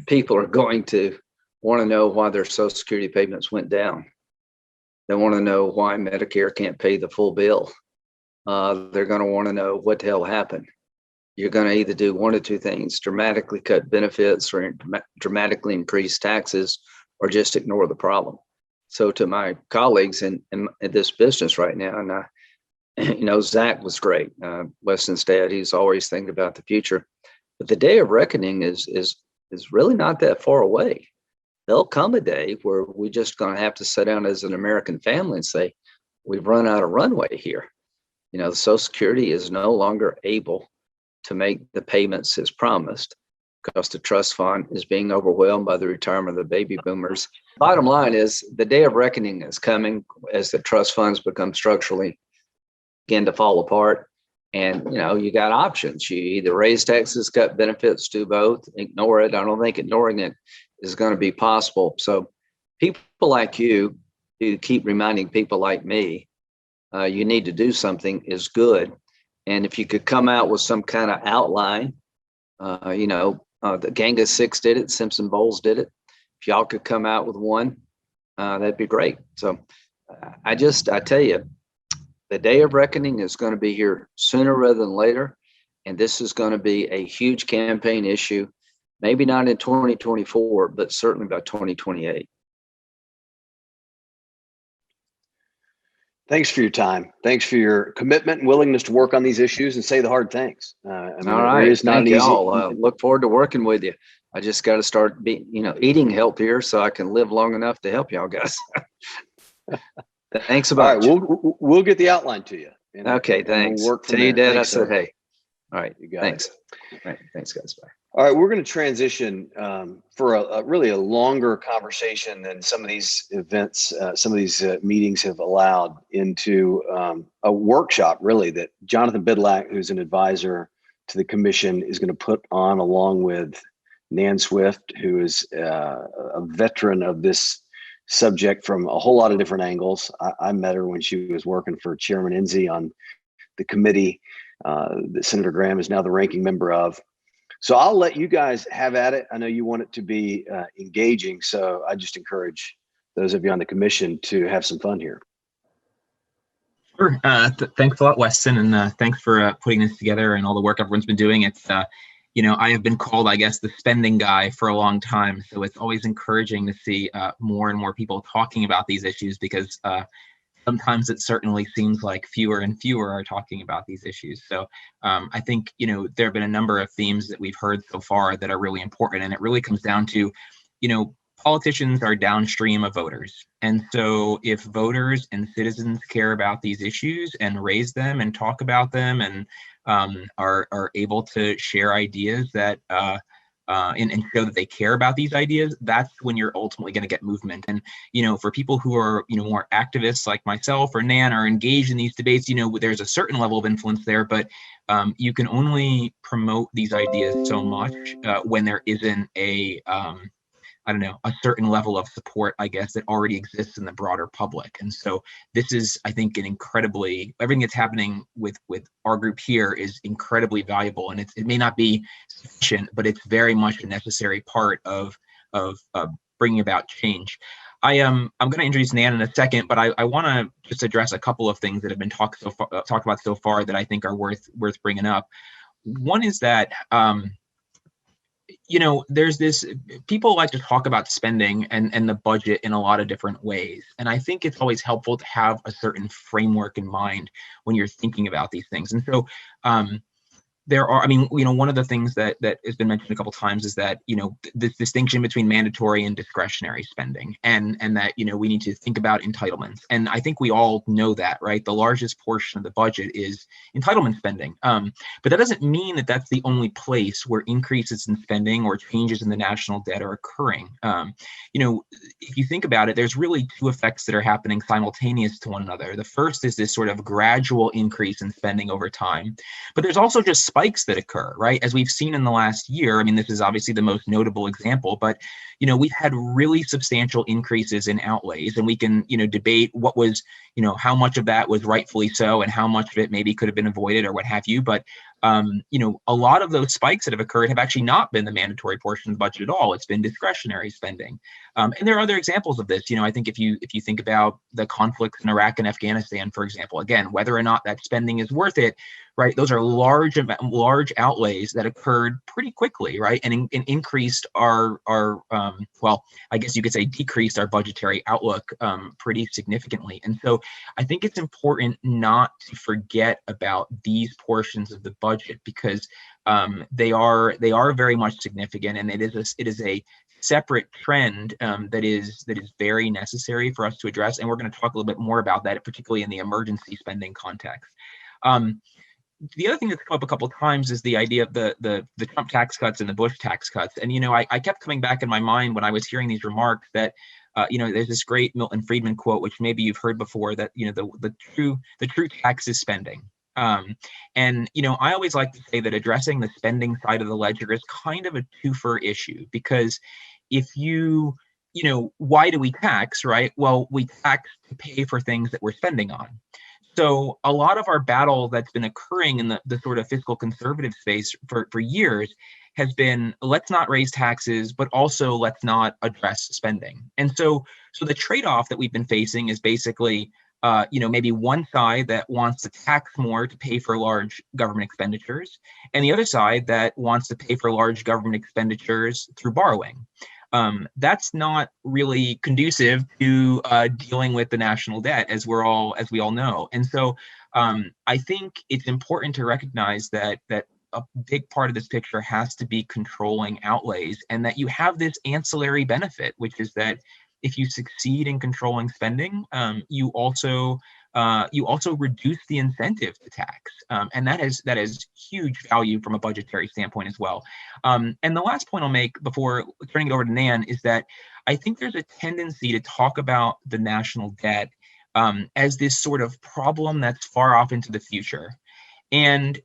people are going to want to know why their Social Security payments went down. They want to know why Medicare can't pay the full bill. They're going to want to know what the hell happened. You're going to either do one of two things: dramatically cut benefits or dramatically increase taxes, or just ignore the problem. So to my colleagues in this business right now, and Zach was great, Weston's dad, he's always thinking about the future. But the day of reckoning is really not that far away. There'll come a day where we're just going to have to sit down as an American family and say, we've run out of runway here. The Social Security is no longer able to make the payments as promised, because the trust fund is being overwhelmed by the retirement of the baby boomers. Bottom line is, the day of reckoning is coming as the trust funds become structurally begin to fall apart. And, you got options. You either raise taxes, cut benefits, do both, ignore it. I don't think ignoring it is going to be possible. So people like you, who keep reminding people like me, you need to do something, is good. And if you could come out with some kind of outline, the Genghis 6 did it, Simpson Bowles did it. If y'all could come out with one, that'd be great. So I tell you, the day of reckoning is going to be here sooner rather than later. And this is going to be a huge campaign issue, maybe not in 2024, but certainly by 2028. Thanks for your time. Thanks for your commitment and willingness to work on these issues and say the hard things. All right. It's not Thank easy. y'all. Look forward to working with you. I just got to start eating healthier so I can live long enough to help y'all guys. Thanks a bunch. All right, we'll get the outline to you. Okay, thanks. We'll work from Tell your there. dad Thanks, I said, sir. hey. All right, You got thanks. it. All right, thanks, guys. Bye. All right, we're going to transition for a really a longer conversation than some of these events, some of these meetings have allowed, into a workshop really that Jonathan Bydlak, who's an advisor to the commission, is going to put on, along with Nan Swift, who is a veteran of this subject from a whole lot of different angles. I met her when she was working for Chairman Enzi on the committee that Senator Graham is now the ranking member of. So I'll let you guys have at it. I know you want it to be engaging, so I just encourage those of you on the commission to have some fun here. Sure. Thanks a lot, Weston, and thanks for putting this together and all the work everyone's been doing. It's, I have been called, I guess, the spending guy for a long time, so it's always encouraging to see more and more people talking about these issues, because sometimes it certainly seems like fewer and fewer are talking about these issues. So I think, there have been a number of themes that we've heard so far that are really important. And it really comes down to, politicians are downstream of voters. And so if voters and citizens care about these issues and raise them and talk about them and are able to share ideas that and show that they care about these ideas, that's when you're ultimately going to get movement. And, for people who are, more activists like myself or Nan are engaged in these debates, there's a certain level of influence there, but you can only promote these ideas so much when there isn't a certain level of support, I guess, that already exists in the broader public. And so this is, I think, everything that's happening with our group here is incredibly valuable. And it may not be sufficient, but it's very much a necessary part of bringing about change. I'm going to introduce Nan in a second, but I want to just address a couple of things that have been talked about so far that I think are worth bringing up. One is that, there's this, people like to talk about spending and the budget in a lot of different ways. And I think it's always helpful to have a certain framework in mind when you're thinking about these things. And so there are, I mean, one of the things that has been mentioned a couple of times is that, the distinction between mandatory and discretionary spending, and that, we need to think about entitlements. And I think we all know that, right? The largest portion of the budget is entitlement spending. But that doesn't mean that that's the only place where increases in spending or changes in the national debt are occurring. If you think about it, there's really two effects that are happening simultaneous to one another. The first is this sort of gradual increase in spending over time, but there's also just spikes that occur, right? As we've seen in the last year. I mean, this is obviously the most notable example, but we've had really substantial increases in outlays, and we can debate what was how much of that was rightfully so and how much of it maybe could have been avoided or what have you. But a lot of those spikes that have occurred have actually not been the mandatory portion of the budget at all. It's been discretionary spending. And there are other examples of this. I think if you think about the conflicts in Iraq and Afghanistan, for example, again, whether or not that spending is worth it, right? Those are large outlays that occurred pretty quickly, right? And increased our well, I guess you could say decreased our budgetary outlook pretty significantly. And so I think it's important not to forget about these portions of the budget, because they are very much significant, and it is a separate trend that is very necessary for us to address. And we're going to talk a little bit more about that, particularly in the emergency spending context. The other thing that's come up a couple of times is the idea of the Trump tax cuts and the Bush tax cuts. And, I kept coming back in my mind when I was hearing these remarks that, there's this great Milton Friedman quote, which maybe you've heard before, that, the true tax is spending. And, I always like to say that addressing the spending side of the ledger is kind of a twofer issue, because if why do we tax, right? Well, we tax to pay for things that we're spending on. So a lot of our battle that's been occurring in the sort of fiscal conservative space for years has been, let's not raise taxes, but also let's not address spending. And so the trade-off that we've been facing is basically, maybe one side that wants to tax more to pay for large government expenditures, and the other side that wants to pay for large government expenditures through borrowing. That's not really conducive to dealing with the national debt, as we all know. And so I think it's important to recognize that a big part of this picture has to be controlling outlays, and that you have this ancillary benefit, which is that if you succeed in controlling spending, you also reduce the incentive to tax, and that has huge value from a budgetary standpoint as well. And the last point I'll make before turning it over to Nan is that I think there's a tendency to talk about the national debt as this sort of problem that's far off into the future. And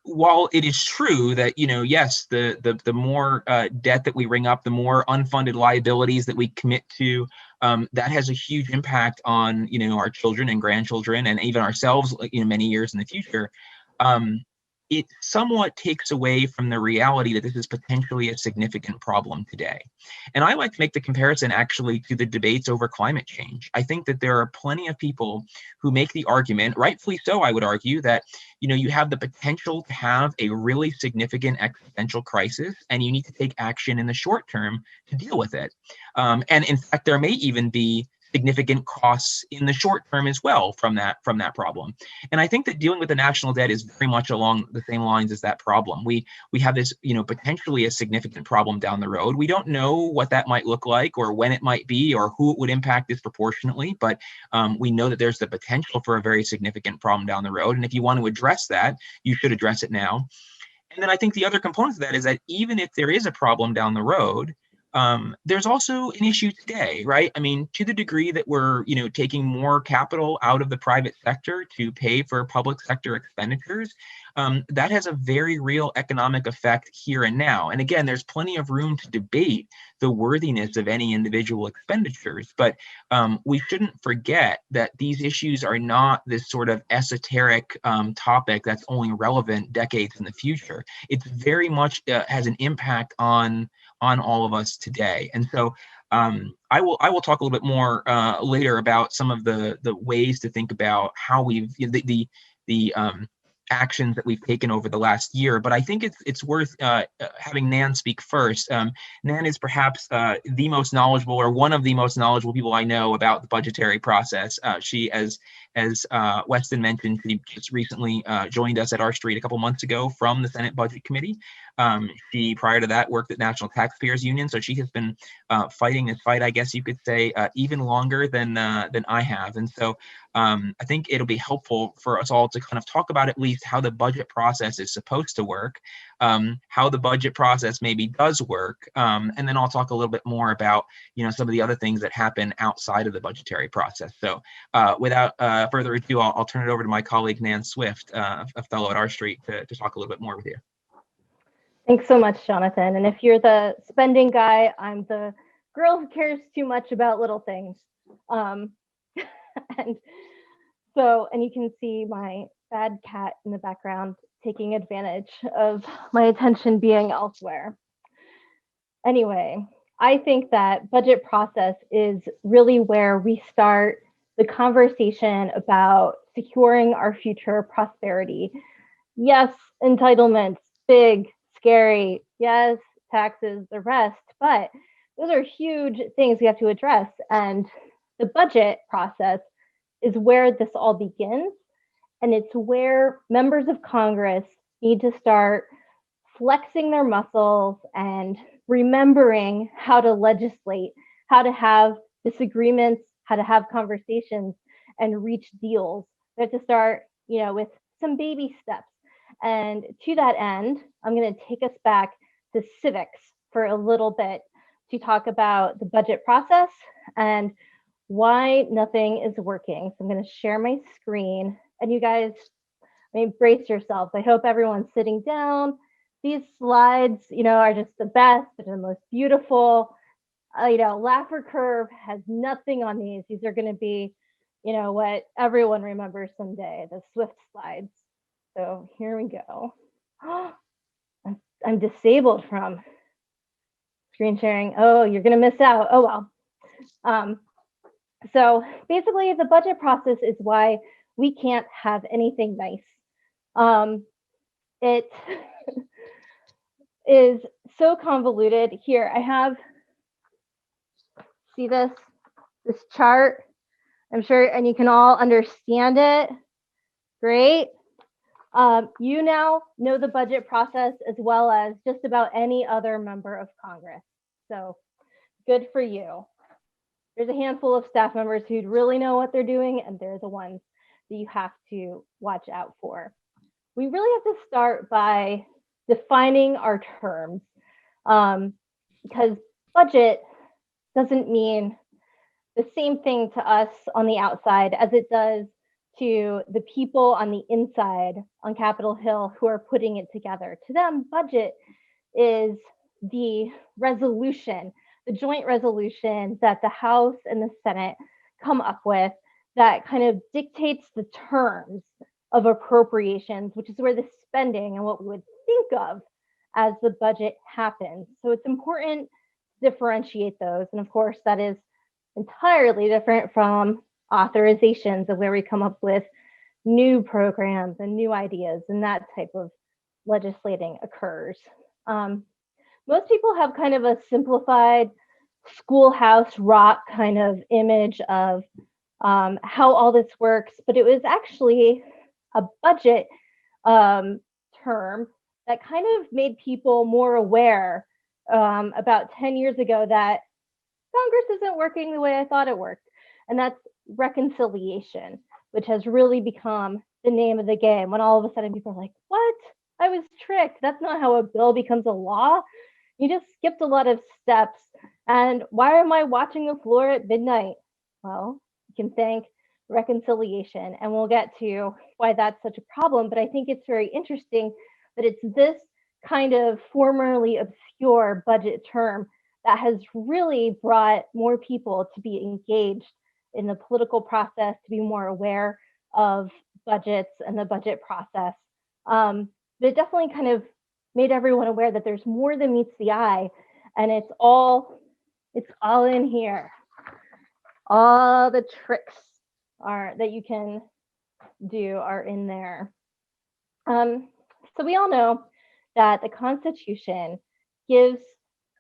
while it is true that, yes, the more debt that we ring up, the more unfunded liabilities that we commit to, that has a huge impact on, our children and grandchildren, and even ourselves, many years in the future. It somewhat takes away from the reality that this is potentially a significant problem today. And I like to make the comparison actually to the debates over climate change. I think that there are plenty of people who make the argument, rightfully so, I would argue, that you have the potential to have a really significant existential crisis, and you need to take action in the short term to deal with it. And in fact, there may even be significant costs in the short term as well from that problem. And I think that dealing with the national debt is very much along the same lines as that problem. We have this, potentially a significant problem down the road. We don't know what that might look like, or when it might be, or who it would impact disproportionately, but we know that there's the potential for a very significant problem down the road. And if you want to address that, you should address it now. And then I think the other component of that is that even if there is a problem down the road, there's also an issue today, right? I mean, to the degree that we're, taking more capital out of the private sector to pay for public sector expenditures, that has a very real economic effect here and now. And again, there's plenty of room to debate the worthiness of any individual expenditures, but we shouldn't forget that these issues are not this sort of esoteric topic that's only relevant decades in the future. It's very much has an impact on all of us today. And so I will talk a little bit more later about some of the ways to think about how we've the actions that we've taken over the last year. But I think it's worth having Nan speak first. Nan is perhaps the most knowledgeable, or one of the most knowledgeable people I know about the budgetary process. She, as As Weston mentioned, she just recently joined us at our street a couple months ago from the Senate Budget Committee. She, prior to that, worked at National Taxpayers Union, so she has been fighting this fight, I guess you could say, even longer than I have. And so I think it'll be helpful for us all to kind of talk about at least how the budget process is supposed to work, how the budget process maybe does work, and then I'll talk a little bit more about, some of the other things that happen outside of the budgetary process. So without further ado, I'll turn it over to my colleague, Nan Swift, a fellow at our street, to talk a little bit more with you. Thanks so much, Jonathan. And if you're the spending guy, I'm the girl who cares too much about little things. And you can see my bad cat in the background taking advantage of my attention being elsewhere. Anyway, I think that budget process is really where we start the conversation about securing our future prosperity. Yes, entitlements, big, scary. Yes, taxes, the rest, but those are huge things we have to address. And the budget process is where this all begins. And it's where members of Congress need to start flexing their muscles and remembering how to legislate, how to have disagreements, how to have conversations and reach deals. They have to start, with some baby steps. And to that end, I'm going to take us back to civics for a little bit to talk about the budget process and why nothing is working. So I'm going to share my screen, and you guys, brace yourselves. I hope everyone's sitting down. These slides, are just the best. They're the most beautiful. Laffer curve has nothing on these. These are going to be, what everyone remembers someday, the Swift slides. So here we go. I'm disabled from screen sharing. Oh, you're going to miss out. Oh, well. So basically, the budget process is why we can't have anything nice. It is so convoluted. Here, I have, see this chart? I'm sure, and you can all understand it. Great. You now know the budget process as well as just about any other member of Congress. So good for you. There's a handful of staff members who really know what they're doing, and they're the ones that you have to watch out for. We really have to start by defining our terms, because budget doesn't mean the same thing to us on the outside as it does to the people on the inside on Capitol Hill who are putting it together. To them, budget is the resolution, the joint resolution that the House and the Senate come up with that kind of dictates the terms of appropriations, which is where the spending and what we would think of as the budget happens. So it's important to differentiate those. And of course, that is entirely different from authorizations, of where we come up with new programs and new ideas, and that type of legislating occurs. Most people have kind of a simplified schoolhouse rock kind of image of how all this works, but it was actually a budget term that kind of made people more aware about 10 years ago that Congress isn't working the way I thought it worked. And that's reconciliation, which has really become the name of the game, when all of a sudden people are like, what? I was tricked. That's not how a bill becomes a law. You just skipped a lot of steps. And why am I watching the floor at midnight? Well, you can thank reconciliation, and we'll get to why that's such a problem. But I think it's very interesting that it's this kind of formerly obscure budget term that has really brought more people to be engaged in the political process, to be more aware of budgets and the budget process. But it definitely kind of made everyone aware that there's more than meets the eye, and it's all in here. All the tricks that you can do are in there. So we all know that the Constitution gives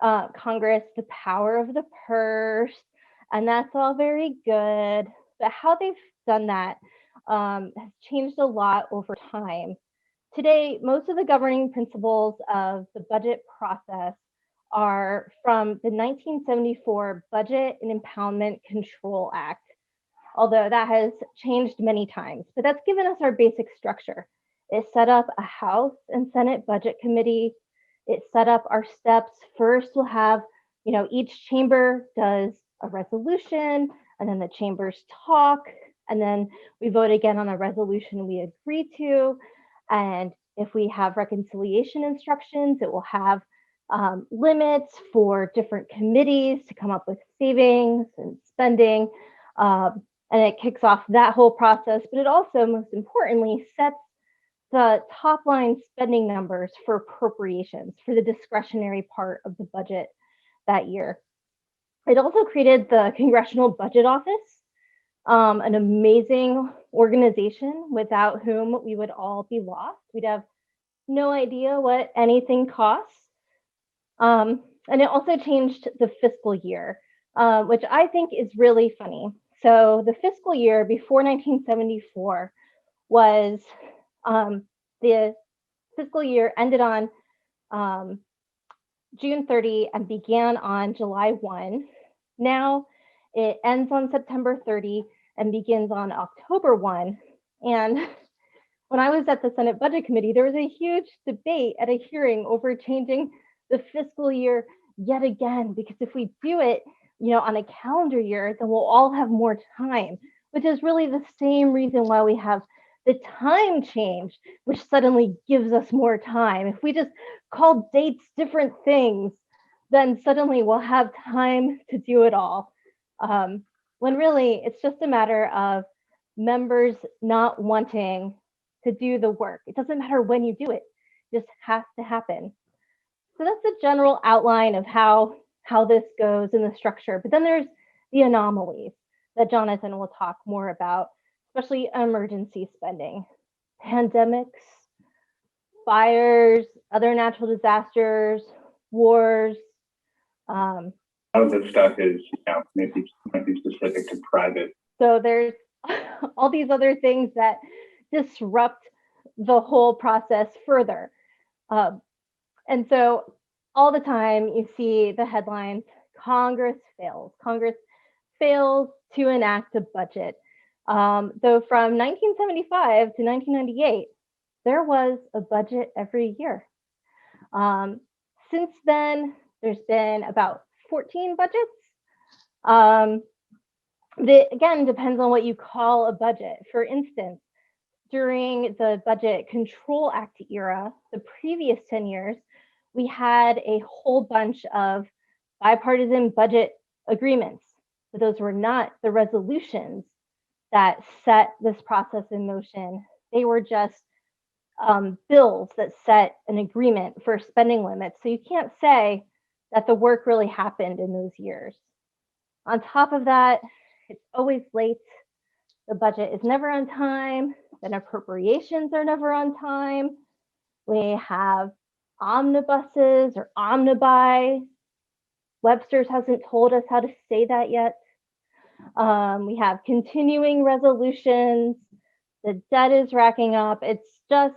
Congress the power of the purse, and that's all very good. But how they've done that has changed a lot over time. Today, most of the governing principles of the budget process are from the 1974 Budget and Impoundment Control Act, although that has changed many times, but that's given us our basic structure. It set up a House and Senate Budget Committee. It set up our steps. First, we'll have, each chamber does a resolution, and then the chambers talk, and then we vote again on a resolution we agree to. And if we have reconciliation instructions, it will have limits for different committees to come up with savings and spending. And it kicks off that whole process, but it also, most importantly, sets the top line spending numbers for appropriations for the discretionary part of the budget that year. It also created the Congressional Budget Office, an amazing organization without whom we would all be lost. We'd have no idea what anything costs. And it also changed the fiscal year, which I think is really funny. So the fiscal year before 1974 was the fiscal year ended on June 30 and began on July 1. Now it ends on September 30 and begins on October 1. And when I was at the Senate Budget Committee, there was a huge debate at a hearing over changing the fiscal year yet again, because if we do it, on a calendar year, then we'll all have more time, which is really the same reason why we have the time change, which suddenly gives us more time. If we just call dates different things, then suddenly we'll have time to do it all. When really it's just a matter of members not wanting to do the work. It doesn't matter when you do it, it just has to happen. So that's the general outline of how this goes in the structure. But then there's the anomalies that Jonathan will talk more about, especially emergency spending, pandemics, fires, other natural disasters, wars. All of this stuff is maybe might be specific to private. So there's all these other things that disrupt the whole process further. And so all the time you see the headlines, Congress fails. Congress fails to enact a budget. Though from 1975 to 1998, there was a budget every year. Since then, there's been about 14 budgets. That again depends on what you call a budget. For instance, during the Budget Control Act era, the previous 10 years, we had a whole bunch of bipartisan budget agreements, but those were not the resolutions that set this process in motion. They were just bills that set an agreement for spending limits. So you can't say that the work really happened in those years. On top of that, it's always late. The budget is never on time. Then appropriations are never on time. We have omnibuses or omnibuy. Webster's hasn't told us how to say that yet. We have continuing resolutions. The debt is racking up. It's just,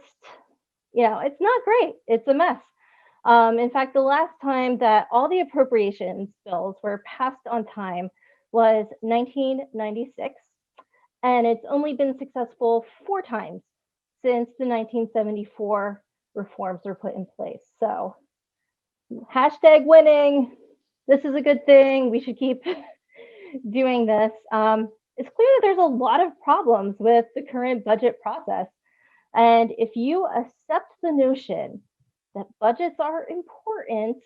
it's not great. It's a mess. In fact, the last time that all the appropriations bills were passed on time was 1996. And it's only been successful 4 times since the 1974 reforms were put in place. So hashtag winning. This is a good thing. We should keep doing this. It's clear that there's a lot of problems with the current budget process. And if you accept the notion that budgets are important,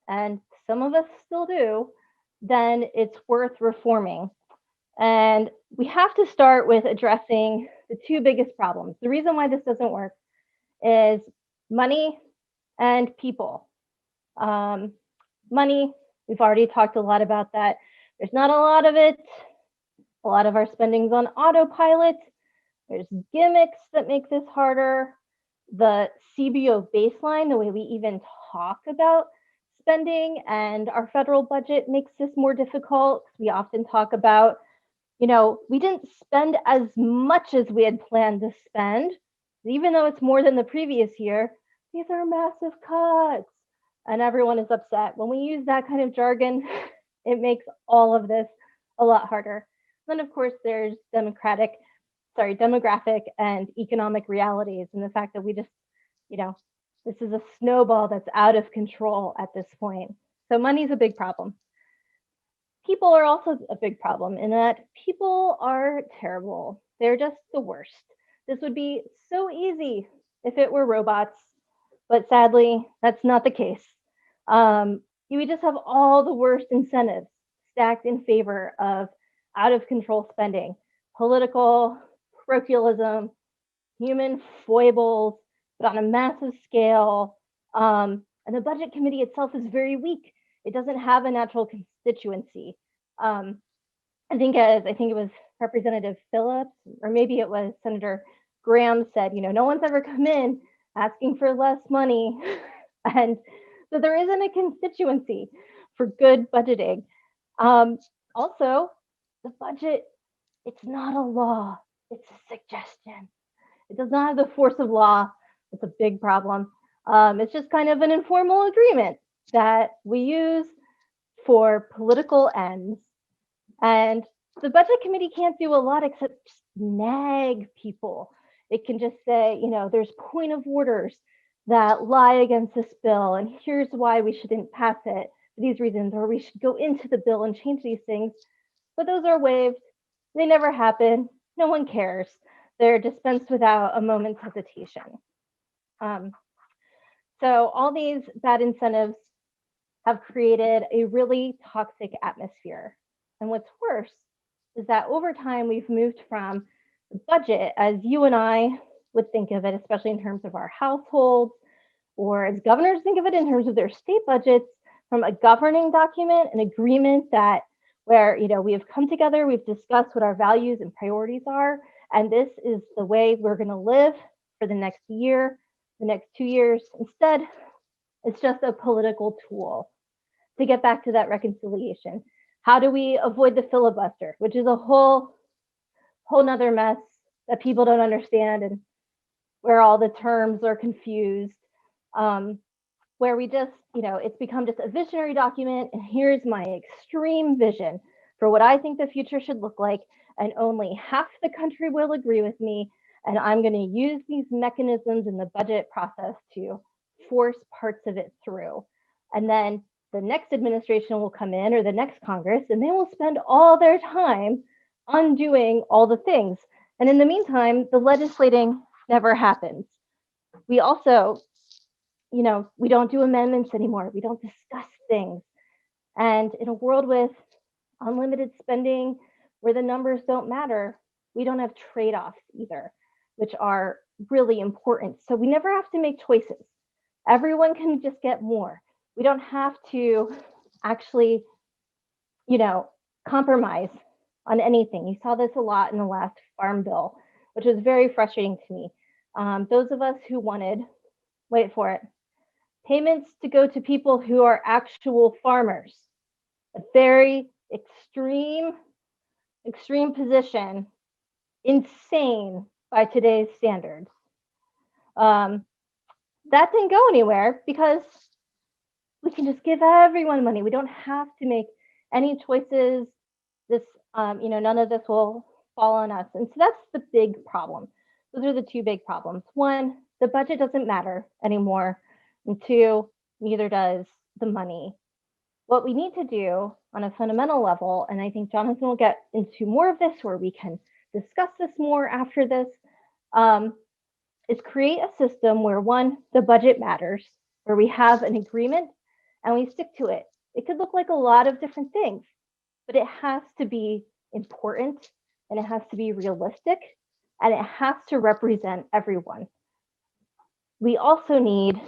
and some of us still do, then it's worth reforming. And we have to start with addressing the 2 biggest problems. The reason why this doesn't work is money and people. Money, we've already talked a lot about that. There's not a lot of it. A lot of our spending's on autopilot. There's gimmicks that make this harder. The CBO baseline, the way we even talk about spending and our federal budget makes this more difficult. We often talk about we didn't spend as much as we had planned to spend, even though it's more than the previous year. These are massive cuts, and everyone is upset. When we use that kind of jargon, it makes all of this a lot harder. Then, of course, there's demographic and economic realities, and the fact that we just, this is a snowball that's out of control at this point. So money's a big problem. People are also a big problem in that people are terrible. They're just the worst. This would be so easy if it were robots, but sadly, that's not the case. We just have all the worst incentives stacked in favor of out of control spending, political, parochialism, human foibles, but on a massive scale. And the budget committee itself is very weak. It doesn't have a natural constituency. I think it was Representative Phillips, or maybe it was Senator Graham said, no one's ever come in asking for less money. And so there isn't a constituency for good budgeting. Also, the budget, it's not a law, it's a suggestion. It does not have the force of law. It's a big problem. It's just kind of an informal agreement that we use for political ends. And the budget committee can't do a lot except just nag people. It can just say, there's point of orders that lie against this bill, and here's why we shouldn't pass it for these reasons, or we should go into the bill and change these things. But those are waived. They never happen. No one cares. They're dispensed without a moment's hesitation. So all these bad incentives have created a really toxic atmosphere. And what's worse is that over time, we've moved from the budget, as you and I would think of it, especially in terms of our households, or as governors think of it in terms of their state budgets, from a governing document, an agreement that where we have come together, we've discussed what our values and priorities are, and this is the way we're going to live for the next year, the next 2 years. Instead, it's just a political tool to get back to that reconciliation. How do we avoid the filibuster, which is a whole nother mess that people don't understand, and where all the terms are confused, where we just, it's become just a visionary document, and here's my extreme vision for what I think the future should look like, and only half the country will agree with me, and I'm going to use these mechanisms in the budget process to force parts of it through. And then the next administration will come in, or the next Congress, and they will spend all their time undoing all the things. And in the meantime, the legislating never happens. We also, we don't do amendments anymore. We don't discuss things. And in a world with unlimited spending where the numbers don't matter, we don't have trade-offs either, which are really important. So we never have to make choices. Everyone can just get more. We don't have to actually, compromise on anything. You saw this a lot in the last farm bill, which was very frustrating to me. Those of us who wanted, wait for it, payments to go to people who are actual farmers, a very extreme position, insane by today's standards. That didn't go anywhere because we can just give everyone money. We don't have to make any choices. This, none of this will fall on us. And so that's the big problem. Those are the two big problems. One, the budget doesn't matter anymore. And two, neither does the money. What we need to do on a fundamental level, and I think Jonathan will get into more of this where we can discuss this more after this, is create a system where, one, the budget matters, where we have an agreement and we stick to it. It could look like a lot of different things, but it has to be important, and it has to be realistic, and it has to represent everyone. We also need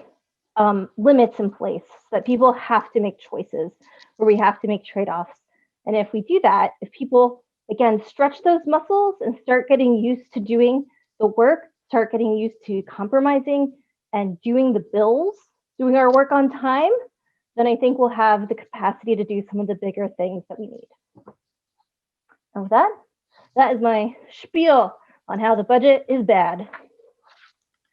limits in place so that people have to make choices, where we have to make trade-offs. And if we do that, if people, again, stretch those muscles and start getting used to doing the work, start getting used to compromising and doing the bills, doing our work on time, then I think we'll have the capacity to do some of the bigger things that we need. And with that, that is my spiel on how the budget is bad.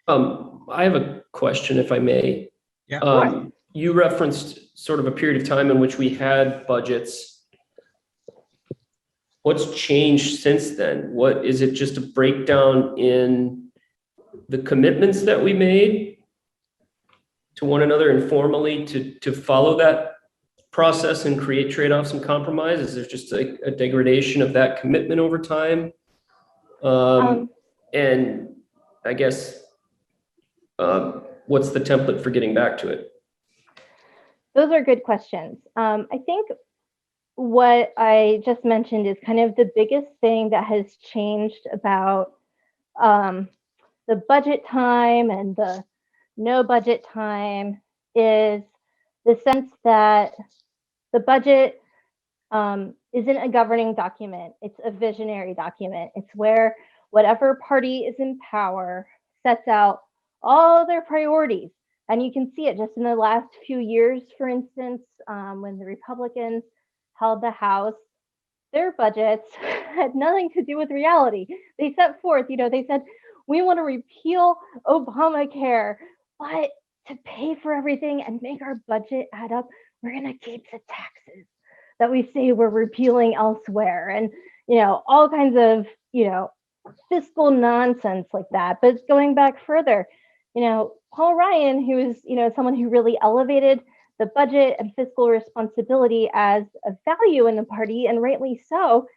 I have a question, if I may. Yeah. You referenced sort of a period of time in which we had budgets. What's changed since then? What is it, just a breakdown in the commitments that we made to one another informally to follow that process and create trade-offs and compromise? Is there just a degradation of that commitment over time? And I guess, what's the template for getting back to it? Those are good questions. I think what I just mentioned is kind of the biggest thing that has changed about the budget time and the no budget time is the sense that the budget isn't a governing document. It's a visionary document. It's where whatever party is in power sets out all their priorities. And you can see it just in the last few years, for instance, when the Republicans held the House, their budgets had nothing to do with reality. They set forth, they said, we want to repeal Obamacare, but to pay for everything and make our budget add up, we're going to keep the taxes that we say we're repealing elsewhere. And, all kinds of, fiscal nonsense like that. But going back further, Paul Ryan, who is, someone who really elevated the budget and fiscal responsibility as a value in the party, and rightly so,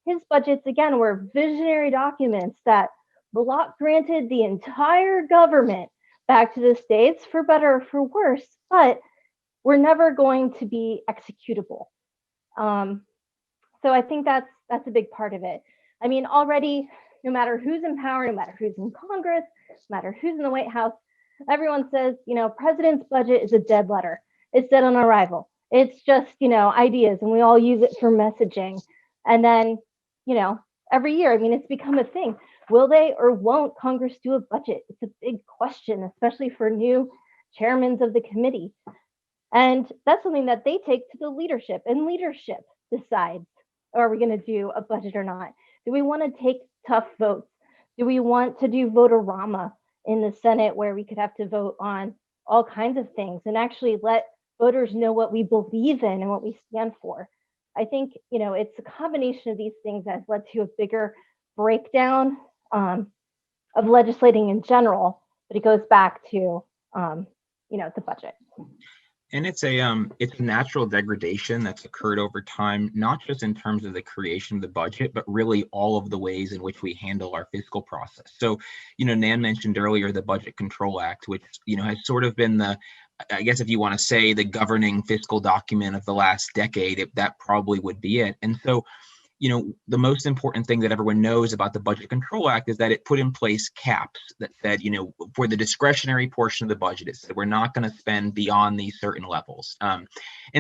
his budgets, again, were visionary documents that block granted the entire government back to the states, for better or for worse, but we're never going to be executable. So I think that's a big part of it. I mean, already, no matter who's in power, no matter who's in Congress, no matter who's in the White House, everyone says, president's budget is a dead letter. It's dead on arrival. It's just, ideas, and we all use it for messaging. And then, every year, it's become a thing. Will they or won't Congress do a budget? It's a big question, especially for new chairmen of the committee. And that's something that they take to the leadership, and leadership decides, are we going to do a budget or not? Do we want to take tough votes? Do we want to do vote-a-rama in the Senate, where we could have to vote on all kinds of things and actually let voters know what we believe in and what we stand for? I think, it's a combination of these things that has led to a bigger breakdown of legislating in general, but it goes back to, the budget. And it's a natural degradation that's occurred over time, not just in terms of the creation of the budget, but really all of the ways in which we handle our fiscal process. So, Nan mentioned earlier the Budget Control Act, which, has sort of been I guess if you want to say the governing fiscal document of the last decade, that probably would be it. And so, the most important thing that everyone knows about the Budget Control Act is that it put in place caps that said, for the discretionary portion of the budget, it said we're not going to spend beyond these certain levels. And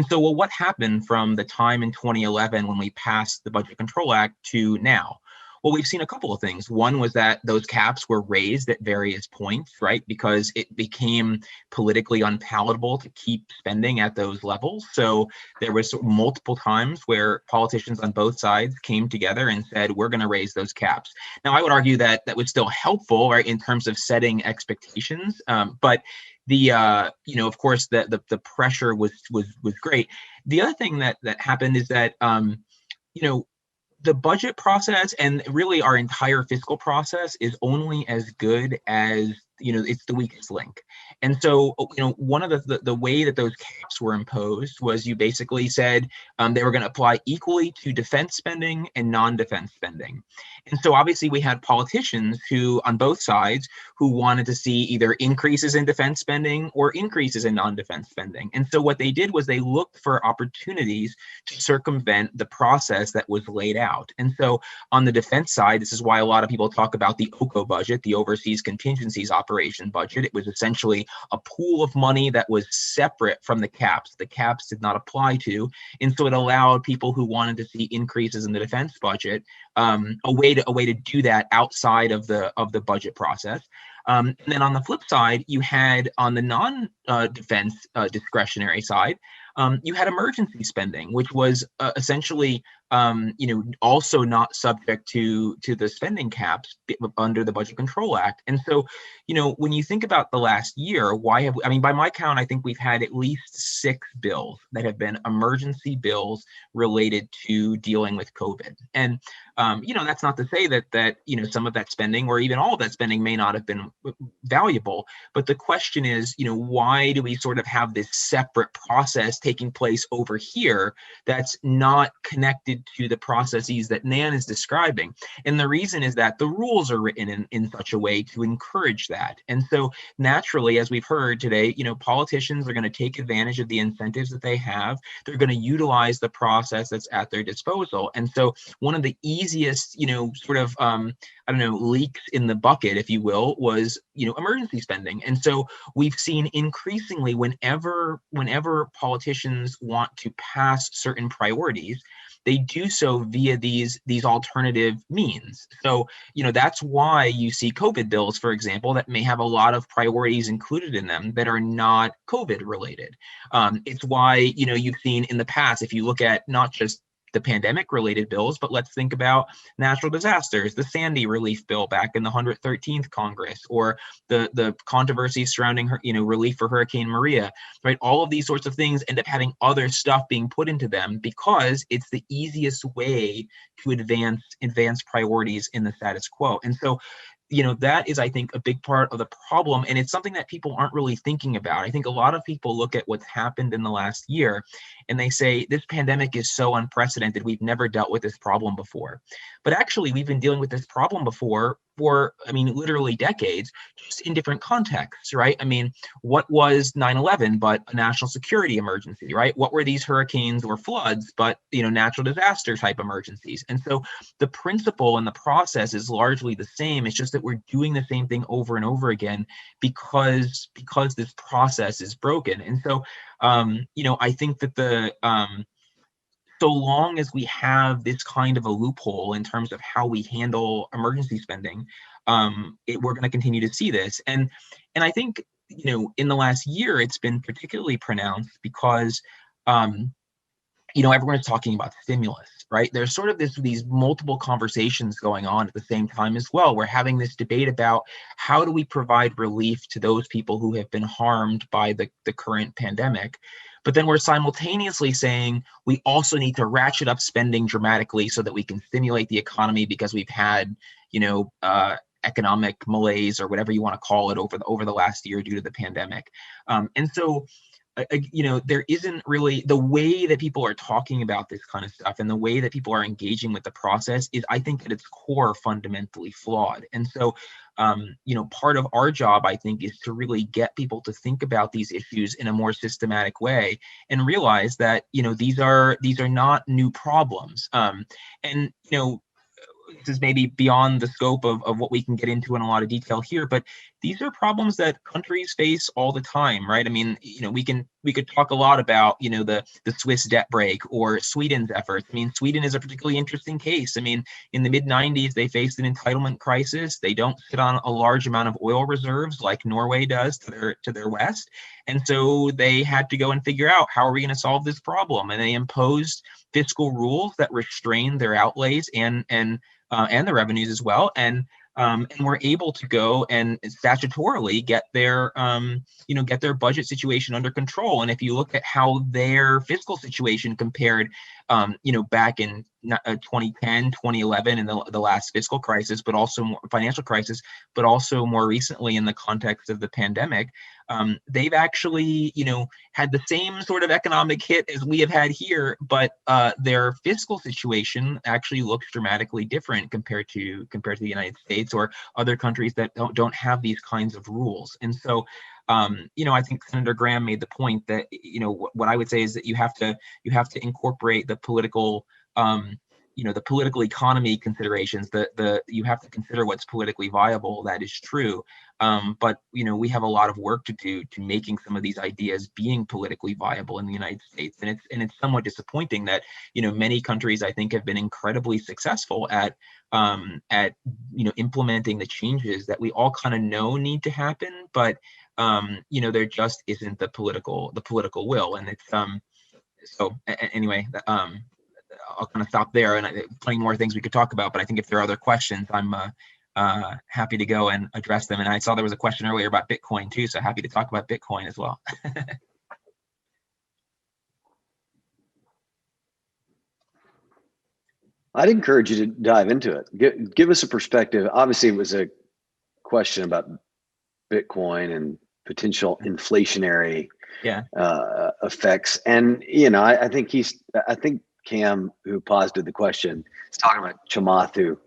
so, what happened from the time in 2011 when we passed the Budget Control Act to now? Well, we've seen a couple of things. One was that those caps were raised at various points, right? Because it became politically unpalatable to keep spending at those levels. So there was multiple times where politicians on both sides came together and said, we're going to raise those caps. Now, I would argue that that was still helpful, right, in terms of setting expectations. But of course, the pressure was great. The other thing that happened is that, the budget process and really our entire fiscal process is only as good as, it's the weakest link. And so, one of the way that those caps were imposed was you basically said they were going to apply equally to defense spending and non-defense spending. And so obviously we had politicians who on both sides who wanted to see either increases in defense spending or increases in non-defense spending. And so what they did was they looked for opportunities to circumvent the process that was laid out. And so on the defense side, this is why a lot of people talk about the OCO budget, the Overseas Contingencies Operation budget. It was essentially a pool of money that was separate from the caps. The caps did not apply to, and so it allowed people who wanted to see increases in the defense budget a way to do that outside of the budget process. And then on the flip side, you had on the non-defense discretionary side, you had emergency spending, which was essentially also not subject to the spending caps under the Budget Control Act. And so, when you think about the last year, why have we, I mean, by my count, I think we've had at least 6 bills that have been emergency bills related to dealing with COVID. And that's not to say that some of that spending or even all of that spending may not have been valuable. But the question is, why do we sort of have this separate process taking place over here that's not connected to the processes that Nan is describing? And the reason is that the rules are written in such a way to encourage that. And so naturally, as we've heard today, politicians are going to take advantage of the incentives that they have. They're going to utilize the process that's at their disposal. And so one of the easiest, leaks in the bucket, if you will, was, emergency spending. And so we've seen increasingly whenever politicians want to pass certain priorities, they do so via these alternative means. So, that's why you see COVID bills, for example, that may have a lot of priorities included in them that are not COVID related. It's why, you've seen in the past, if you look at not just the pandemic related bills, but let's think about natural disasters, the Sandy relief bill back in the 113th Congress, or the controversy surrounding relief for Hurricane Maria, right? All of these sorts of things end up having other stuff being put into them because it's the easiest way to advance priorities in the status quo. And so, that is, I think, a big part of the problem. And it's something that people aren't really thinking about. I think a lot of people look at what's happened in the last year and they say, this pandemic is so unprecedented. We've never dealt with this problem before. But actually, we've been dealing with this problem before for, literally decades, just in different contexts, right? What was 9/11 but a national security emergency, right? What were these hurricanes or floods but, natural disaster type emergencies? And so the principle and the process is largely the same. It's just that we're doing the same thing over and over again because this process is broken. And so, I think that so long as we have this kind of a loophole in terms of how we handle emergency spending, we're going to continue to see this. And I think, in the last year, it's been particularly pronounced because, everyone's talking about stimulus, right? There's sort of these multiple conversations going on at the same time as well. We're having this debate about how do we provide relief to those people who have been harmed by the current pandemic. But then we're simultaneously saying we also need to ratchet up spending dramatically so that we can stimulate the economy because we've had, economic malaise or whatever you want to call it over the last year due to the pandemic. And so, there isn't really the way that people are talking about this kind of stuff and the way that people are engaging with the process is, I think, at its core, fundamentally flawed. And so, part of our job, I think, is to really get people to think about these issues in a more systematic way and realize that, these are not new problems. And, this is maybe beyond the scope of what we can get into in a lot of detail here, but these are problems that countries face all the time, right? We could talk a lot about, the Swiss debt break or Sweden's efforts. Sweden is a particularly interesting case. In the mid-90s, they faced an entitlement crisis. They don't sit on a large amount of oil reserves like Norway does to their west. And so they had to go and figure out, how are we going to solve this problem? And they imposed fiscal rules that restrained their outlays and the revenues as well, and were able to go and statutorily get their budget situation under control. And if you look at how their fiscal situation compared, back in 2010, 2011, in the last fiscal crisis, but also financial crisis, but also more recently in the context of the pandemic, they've actually, had the same sort of economic hit as we have had here, but their fiscal situation actually looks dramatically different compared to the United States or other countries that don't have these kinds of rules. And so, I think Senator Graham made the point that, what I would say is that you have to incorporate the political, the political economy considerations. You have to consider what's politically viable. That is true. But we have a lot of work to do to making some of these ideas being politically viable in the United States. And it's somewhat disappointing that, many countries, I think, have been incredibly successful at implementing the changes that we all kind of know need to happen, but there just isn't the political will. And it's anyway, I'll kind of stop there, and plenty more things we could talk about. But I think if there are other questions, I'm happy to go and address them. And I saw there was a question earlier about Bitcoin too, so happy to talk about Bitcoin as well. I'd encourage you to dive into it. Give us a perspective. Obviously, it was a question about Bitcoin and potential inflationary effects. And I think Cam, who posited the question, is talking about Chamath,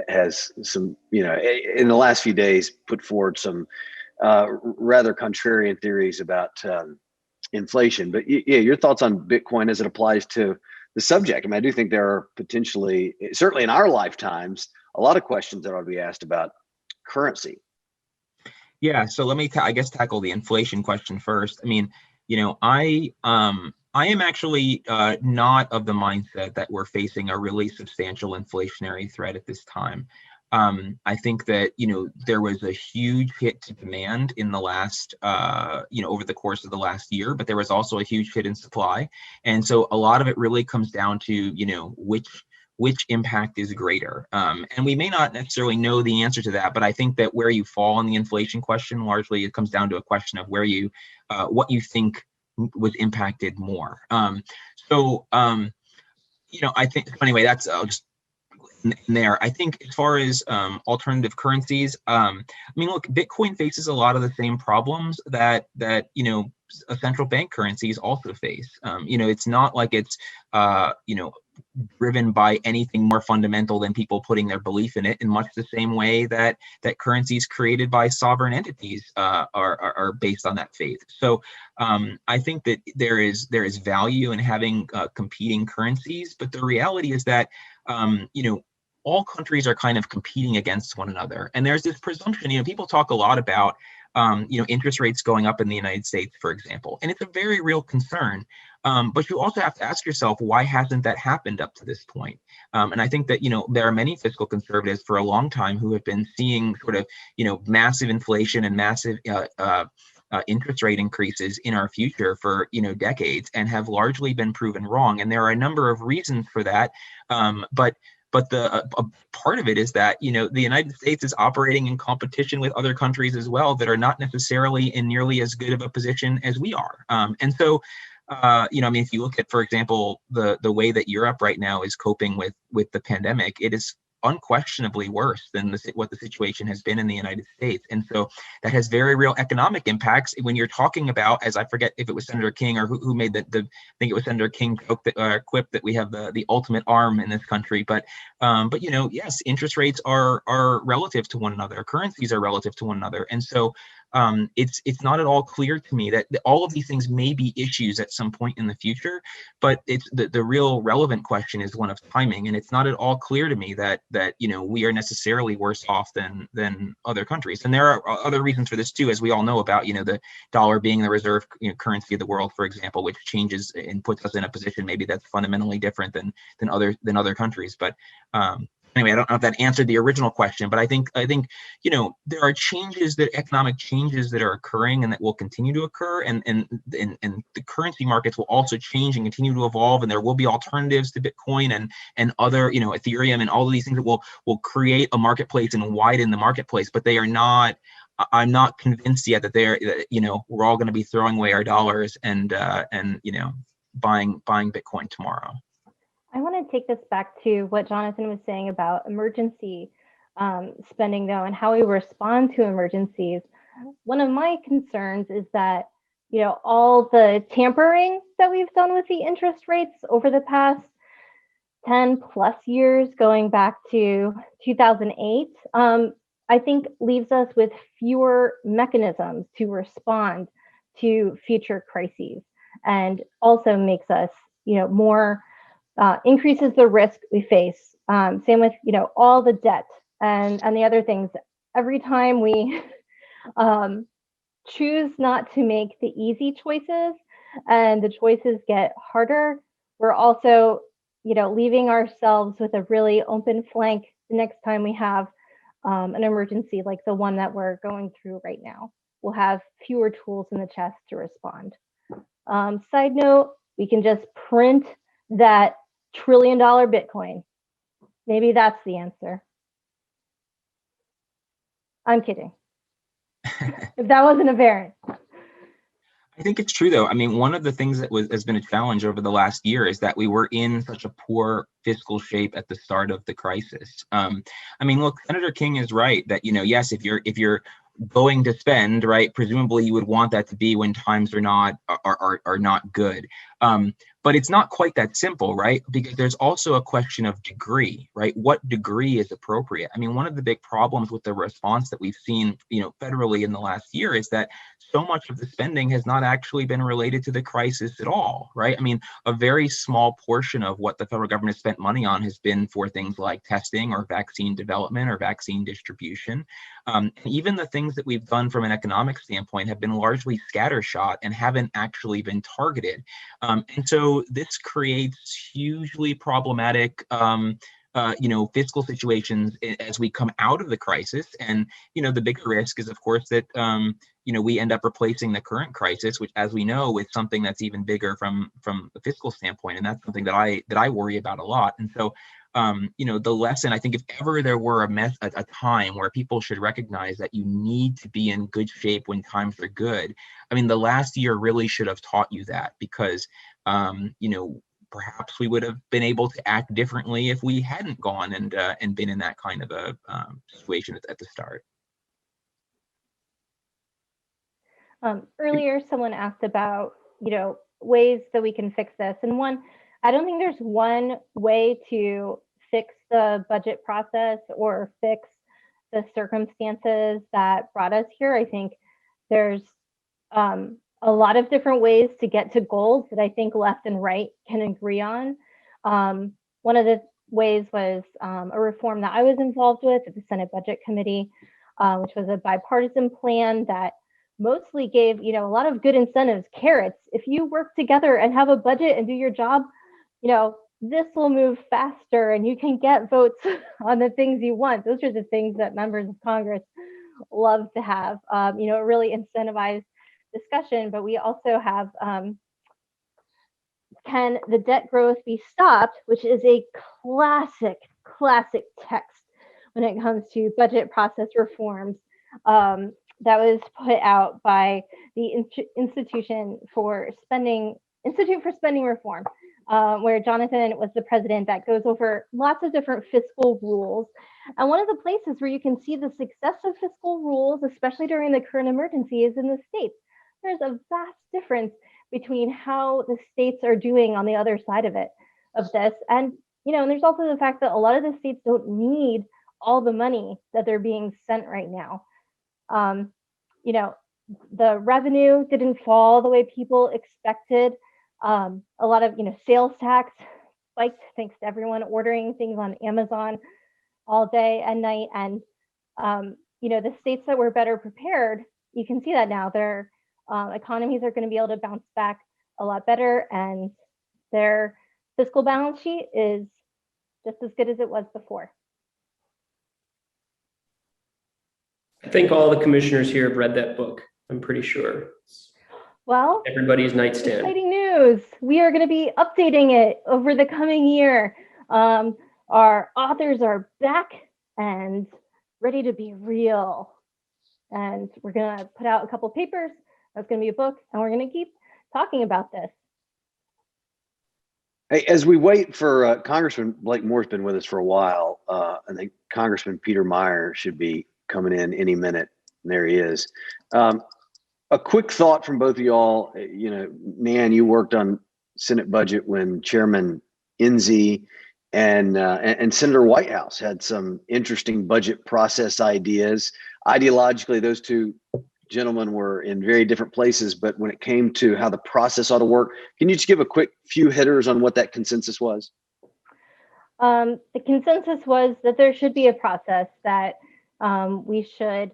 has some, in the last few days put forward some rather contrarian theories about inflation. But yeah, your thoughts on Bitcoin as it applies to the subject. I mean, I do think there are potentially, certainly in our lifetimes, a lot of questions that ought to be asked about currency. Yeah, so let me, I guess, tackle the inflation question first. I mean, I am actually not of the mindset that we're facing a really substantial inflationary threat at this time. I think that, there was a huge hit to demand in the last, over the course of the last year, but there was also a huge hit in supply. And so a lot of it really comes down to, which impact is greater. And we may not necessarily know the answer to that, but I think that where you fall on the inflation question, largely it comes down to a question of what you think was impacted more. I think, anyway, that's, I'll just in there. I think as far as alternative currencies, look, Bitcoin faces a lot of the same problems that central bank currencies also face. It's not like it's driven by anything more fundamental than people putting their belief in it, in much the same way that currencies created by sovereign entities are based on that faith. So I think that there is value in having competing currencies, but the reality is that all countries are kind of competing against one another. And there's this presumption, people talk a lot about, interest rates going up in the United States, for example, and it's a very real concern. But you also have to ask yourself, why hasn't that happened up to this point? And I think that, there are many fiscal conservatives for a long time who have been seeing sort of, massive inflation and massive interest rate increases in our future for, decades, and have largely been proven wrong. And there are a number of reasons for that. But the a part of it is that, the United States is operating in competition with other countries as well that are not necessarily in nearly as good of a position as we are. And so, if you look at, for example, the way that Europe right now is coping with the pandemic, it is unquestionably worse than what the situation has been in the United States. And so that has very real economic impacts when you're talking about, as I forget if it was Senator King or who made I think it was Senator King quip that we have the ultimate arm in this country. But yes, interest rates are relative to one another. Currencies are relative to one another. And so it's not at all clear to me that all of these things may be issues at some point in the future, but it's the real relevant question is one of timing. And it's not at all clear to me that we are necessarily worse off than other countries. And there are other reasons for this too, as we all know about, the dollar being the reserve currency of the world, for example, which changes and puts us in a position maybe that's fundamentally different than other countries. But anyway, I don't know if that answered the original question, but I think there are economic changes that are occurring and that will continue to occur, and the currency markets will also change and continue to evolve, and there will be alternatives to Bitcoin and other Ethereum and all of these things that will create a marketplace and widen the marketplace, but they are not. I'm not convinced yet that we're all going to be throwing away our dollars and buying Bitcoin tomorrow. I want to take this back to what Jonathan was saying about emergency spending, though, and how we respond to emergencies. One of my concerns is that, all the tampering that we've done with the interest rates over the past 10 plus years, going back to 2008, I think leaves us with fewer mechanisms to respond to future crises, and also makes us, more increases the risk we face. Same with, all the debt and the other things. Every time we choose not to make the easy choices and the choices get harder, we're also, leaving ourselves with a really open flank the next time we have an emergency like the one that we're going through right now. We'll have fewer tools in the chest to respond. Side note, we can just print that trillion-dollar Bitcoin. Maybe that's the answer. I'm kidding. If that wasn't a variant. I think it's true, though. I mean, one of the things that has been a challenge over the last year is that we were in such a poor fiscal shape at the start of the crisis. I mean, look, Senator King is right that, yes, if you're going to spend, right, presumably you would want that to be when times are not good. But it's not quite that simple, right? Because there's also a question of degree, right? What degree is appropriate? I mean, one of the big problems with the response that we've seen, federally in the last year is that so much of the spending has not actually been related to the crisis at all, right? I mean, a very small portion of what the federal government has spent money on has been for things like testing or vaccine development or vaccine distribution. Even the things that we've done from an economic standpoint have been largely scattershot and haven't actually been targeted. And so this creates hugely problematic fiscal situations as we come out of the crisis. And, the bigger risk is, of course, that, we end up replacing the current crisis, which, as we know, is something that's even bigger from a fiscal standpoint. And that's something that I worry about a lot. And so, the lesson, I think, if ever there were a time where people should recognize that you need to be in good shape when times are good, I mean, the last year really should have taught you that, because, perhaps we would have been able to act differently if we hadn't gone and been in that kind of a situation at the start. Earlier, someone asked about, ways that we can fix this. And I don't think there's one way to fix the budget process or fix the circumstances that brought us here. I think there's a lot of different ways to get to goals that I think left and right can agree on. One of the ways was a reform that I was involved with at the Senate Budget Committee, which was a bipartisan plan that mostly gave, a lot of good incentives, carrots. If you work together and have a budget and do your job, this will move faster and you can get votes on the things you want. Those are the things that members of Congress love to have. It really incentivized discussion, but we also have can the debt growth be stopped, which is a classic text when it comes to budget process reforms that was put out by the Institute for Spending Reform, where Jonathan was the president, that goes over lots of different fiscal rules. And one of the places where you can see the success of fiscal rules, especially during the current emergency, is in the states. There's a vast difference between how the states are doing on the other side of this. And, and there's also the fact that a lot of the states don't need all the money that they're being sent right now. The revenue didn't fall the way people expected. A lot of, sales tax spiked thanks to everyone ordering things on Amazon all day and night. And, the states that were better prepared, you can see that now their economies are going to be able to bounce back a lot better, and their fiscal balance sheet is just as good as it was before. I think all the commissioners here have read that book. I'm pretty sure. Well, everybody's nightstand. Exciting news. We are going to be updating it over the coming year. Our authors are back and ready to be real. And we're going to put out a couple papers. That's going to be a book, and we're going to keep talking about this. Hey, as we wait for Congressman Blake Moore's been with us for a while. I think Congressman Peter Meijer should be coming in any minute. And there he is. A quick thought from both of y'all. Nan, you worked on Senate budget when Chairman Enzi and Senator Whitehouse had some interesting budget process ideas. Ideologically, those two gentlemen were in very different places, but when it came to how the process ought to work, can you just give a quick few hitters on what that consensus was? The consensus was that there should be a process, that we should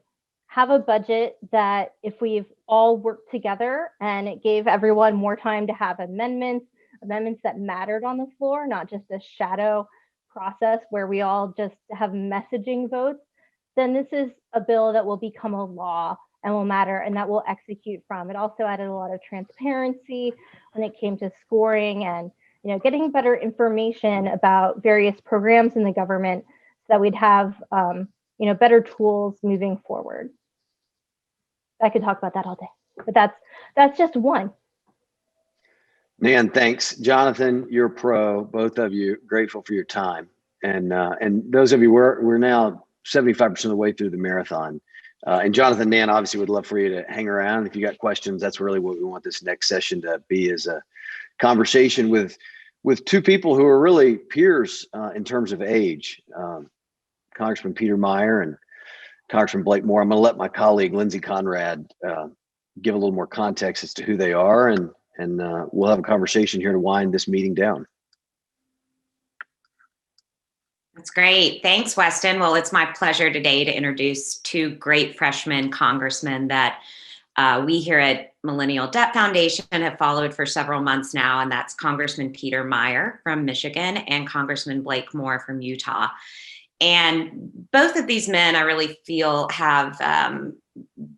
have a budget that if we've all worked together and it gave everyone more time to have amendments that mattered on the floor, not just a shadow process where we all just have messaging votes, then this is a bill that will become a law and will matter and that we'll execute from. It also added a lot of transparency when it came to scoring and getting better information about various programs in the government so that we'd have, better tools moving forward. I could talk about that all day, but that's just one. Man, thanks. Jonathan, you're a pro, both of you, grateful for your time. And those of you, we're now 75% of the way through the marathon. And Jonathan, Nan, obviously would love for you to hang around. If you got questions, that's really what we want this next session to be, is a conversation with two people who are really peers in terms of age, Congressman Peter Meijer and Congressman Blake Moore. I'm going to let my colleague Lindsay Conrad give a little more context as to who they are, and we'll have a conversation here to wind this meeting down. That's great. Thanks, Weston. Well, it's my pleasure today to introduce two great freshman congressmen that we here at Millennial Debt Foundation have followed for several months now, and that's Congressman Peter Meijer from Michigan and Congressman Blake Moore from Utah. And both of these men, I really feel, have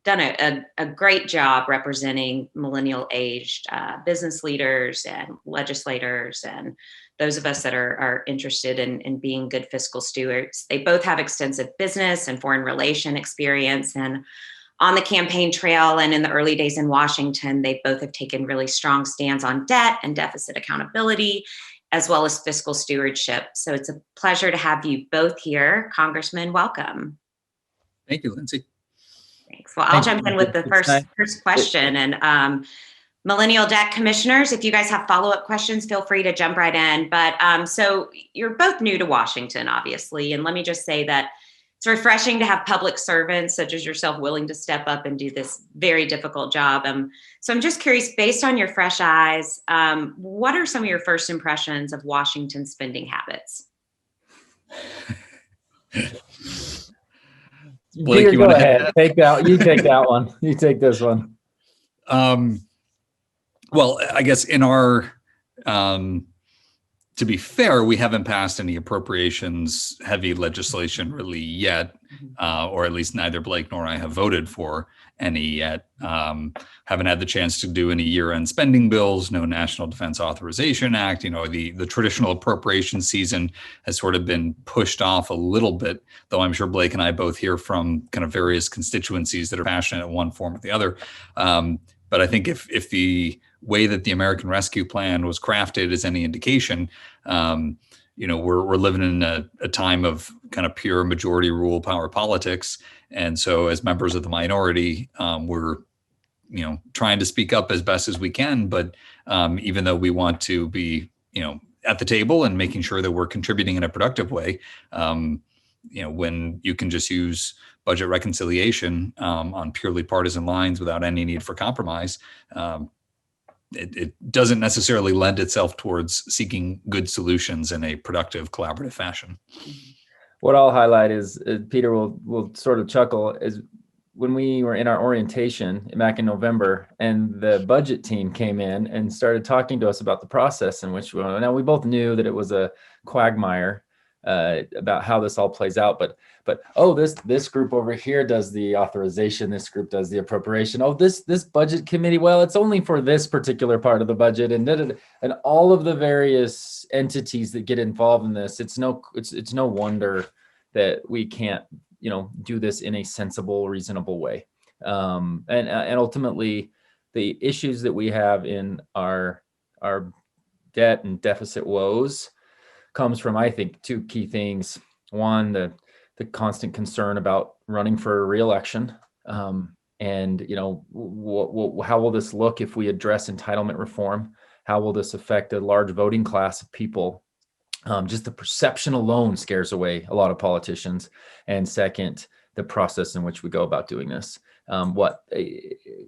done a great job representing millennial-aged business leaders and legislators and those of us that are interested in being good fiscal stewards. They both have extensive business and foreign relation experience, and on the campaign trail and in the early days in Washington, they both have taken really strong stands on debt and deficit accountability, as well as fiscal stewardship. So it's a pleasure to have you both here. Congressman, welcome. Thank you, Lindsay. Thanks. Well, I'll jump in with the first question. And Millennial Debt Commissioners, if you guys have follow-up questions, feel free to jump right in. But so you're both new to Washington, obviously. And let me just say that it's refreshing to have public servants such as yourself willing to step up and do this very difficult job. So I'm just curious, based on your fresh eyes, what are some of your first impressions of Washington spending habits? Blake, Peter, go ahead. Take that. You take that one. You take this one. Well, I guess in our, to be fair, we haven't passed any appropriations heavy legislation really yet, or at least neither Blake nor I have voted for any yet. Haven't had the chance to do any year-end spending bills, no National Defense Authorization Act. The traditional appropriation season has sort of been pushed off a little bit, though I'm sure Blake and I both hear from kind of various constituencies that are passionate in one form or the other. But I think if the way that the American Rescue Plan was crafted is any indication, we're living in a time of kind of pure majority rule power politics. And so as members of the minority, we're, trying to speak up as best as we can. But even though we want to be, at the table and making sure that we're contributing in a productive way, when you can just use budget reconciliation on purely partisan lines without any need for compromise, it doesn't necessarily lend itself towards seeking good solutions in a productive, collaborative fashion. What I'll highlight is Peter will sort of chuckle, is when we were in our orientation back in November and the budget team came in and started talking to us about the process in which now we both knew that it was a quagmire about how this all plays out, but this group over here does the authorization, this group does the appropriation, this budget committee, well, it's only for this particular part of the budget, and all of the various entities that get involved in this. It's no wonder that we can't do this in a sensible, reasonable way, and ultimately the issues that we have in our debt and deficit woes comes from, I think, two key things. One, the constant concern about running for re-election. And, how will this look if we address entitlement reform? How will this affect a large voting class of people? Just the perception alone scares away a lot of politicians. And second, the process in which we go about doing this.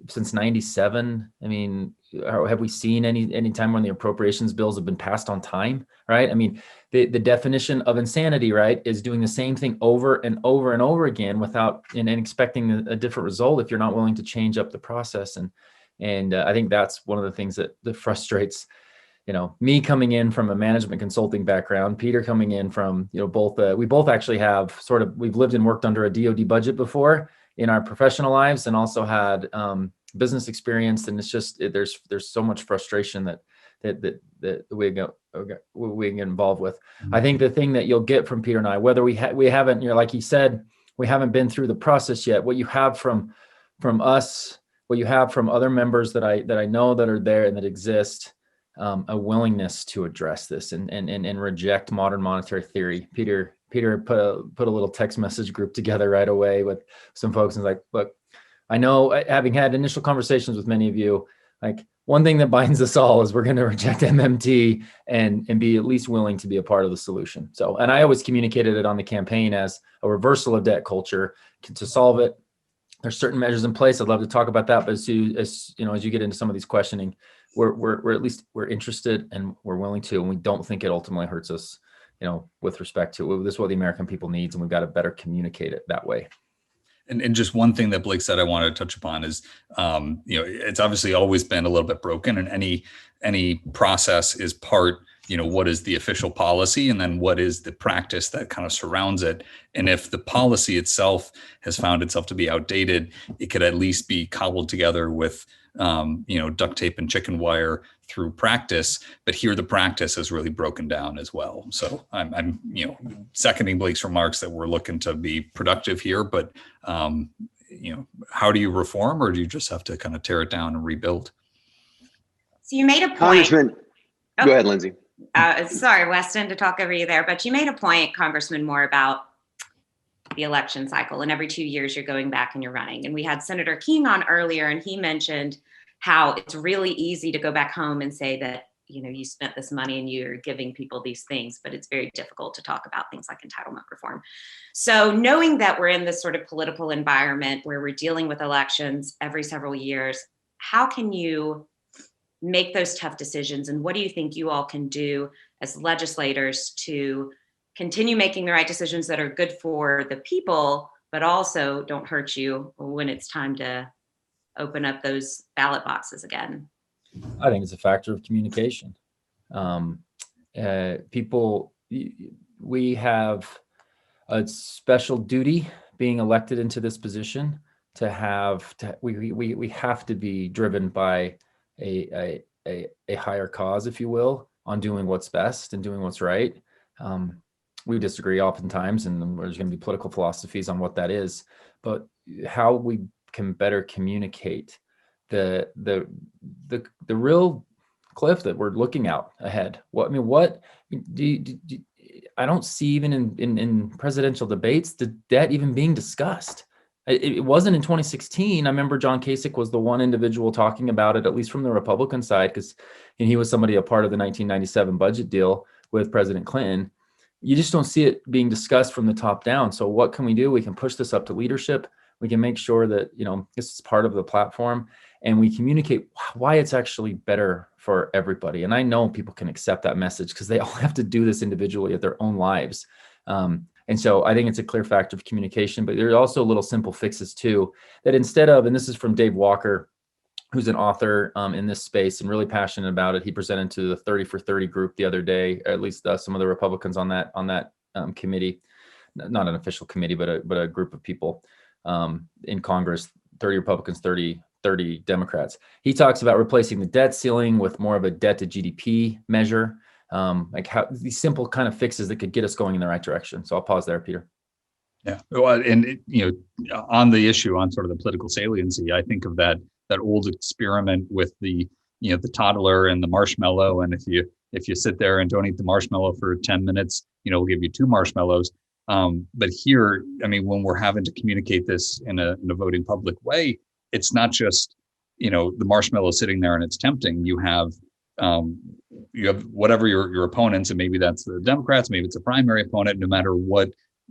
Since 97, I mean, have we seen any time when the appropriations bills have been passed on time, right? I mean, the definition of insanity, right, is doing the same thing over and over and over again without and expecting a different result if you're not willing to change up the process. And I think that's one of the things that frustrates, me coming in from a management consulting background, Peter coming in from, both, we both actually have we've lived and worked under a DoD budget before in our professional lives, and also had business experience. And it's just, there's so much frustration that that we get involved with. I think the thing that you'll get from Peter and I, whether we haven't, like he said, we haven't been through the process yet. What you have from us, what you have from other members that I know that are there and that exist, a willingness to address this and reject modern monetary theory. Peter put a little text message group together right away with some folks and like, look, I know, having had initial conversations with many of you, like one thing that binds us all is we're going to reject MMT and be at least willing to be a part of the solution. So, and I always communicated it on the campaign as a reversal of debt culture to solve it. There's certain measures in place. I'd love to talk about that, but as you get into some of these questioning, we're interested and we're willing to, and we don't think it ultimately hurts us, with respect to this is what the American people needs, and we've got to better communicate it that way. And just one thing that Blake said I wanted to touch upon is, it's obviously always been a little bit broken, and any process is part, what is the official policy, and then what is the practice that kind of surrounds it. And if the policy itself has found itself to be outdated, it could at least be cobbled together with, duct tape and chicken wire through practice. But here the practice is really broken down as well. So I'm seconding Blake's remarks that we're looking to be productive here, but how do you reform, or do you just have to kind of tear it down and rebuild? So you made a point. Congressman, go ahead, Lindsay. Sorry, Weston, to talk over you there, but you made a point, Congressman Moore, about the election cycle, and every 2 years you're going back and you're running. And we had Senator King on earlier, and he mentioned how it's really easy to go back home and say that, you spent this money and you're giving people these things, but it's very difficult to talk about things like entitlement reform. So knowing that we're in this sort of political environment where we're dealing with elections every several years, how can you make those tough decisions? And what do you think you all can do as legislators to continue making the right decisions that are good for the people, but also don't hurt you when it's time to open up those ballot boxes again? I think it's a factor of communication. We have a special duty being elected into this position we have to be driven by a higher cause, if you will, on doing what's best and doing what's right. We disagree oftentimes, and there's going to be political philosophies on what that is, but how we can better communicate the real cliff that we're looking out ahead. I don't see, even in presidential debates, the debt even being discussed. It wasn't in 2016. I remember John Kasich was the one individual talking about it, at least from the Republican side, because he was somebody a part of the 1997 budget deal with President Clinton. You just don't see it being discussed from the top down. So what can we do? We can push this up to leadership. We can make sure that, this is part of the platform, and we communicate why it's actually better for everybody. And I know people can accept that message because they all have to do this individually at their own lives. And so I think it's a clear factor of communication, but there are also little simple fixes too, that instead of, and this is from Dave Walker, who's an author in this space and really passionate about it. He presented to the 30 for 30 group the other day, or at least some of the Republicans on that committee, not an official committee, but a group of people in Congress, 30 Republicans, 30 Democrats. He talks about replacing the debt ceiling with more of a debt to GDP measure, like how these simple kind of fixes that could get us going in the right direction. So I'll pause there, Peter. Yeah, well, and on the issue on sort of the political saliency, I think of that old experiment with the toddler and the marshmallow, and if you sit there and don't eat the marshmallow for 10 minutes, we'll give you 2 marshmallows. But here, when we're having to communicate this in a voting public way, it's not just the marshmallow sitting there and it's tempting. You have whatever your opponents, and maybe that's the Democrats, maybe it's a primary opponent. No matter what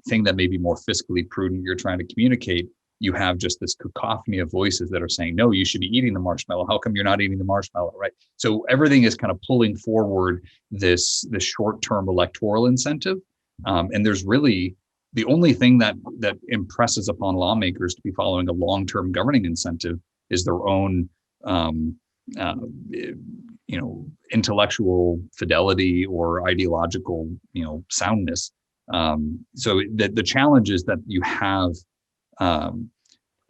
thing that may be more fiscally prudent you're trying to communicate, you have just this cacophony of voices that are saying, no, you should be eating the marshmallow. How come you're not eating the marshmallow, right? So everything is kind of pulling forward this short-term electoral incentive. And there's really the only thing that impresses upon lawmakers to be following a long-term governing incentive is their own, intellectual fidelity or ideological, soundness. So the challenge is that you have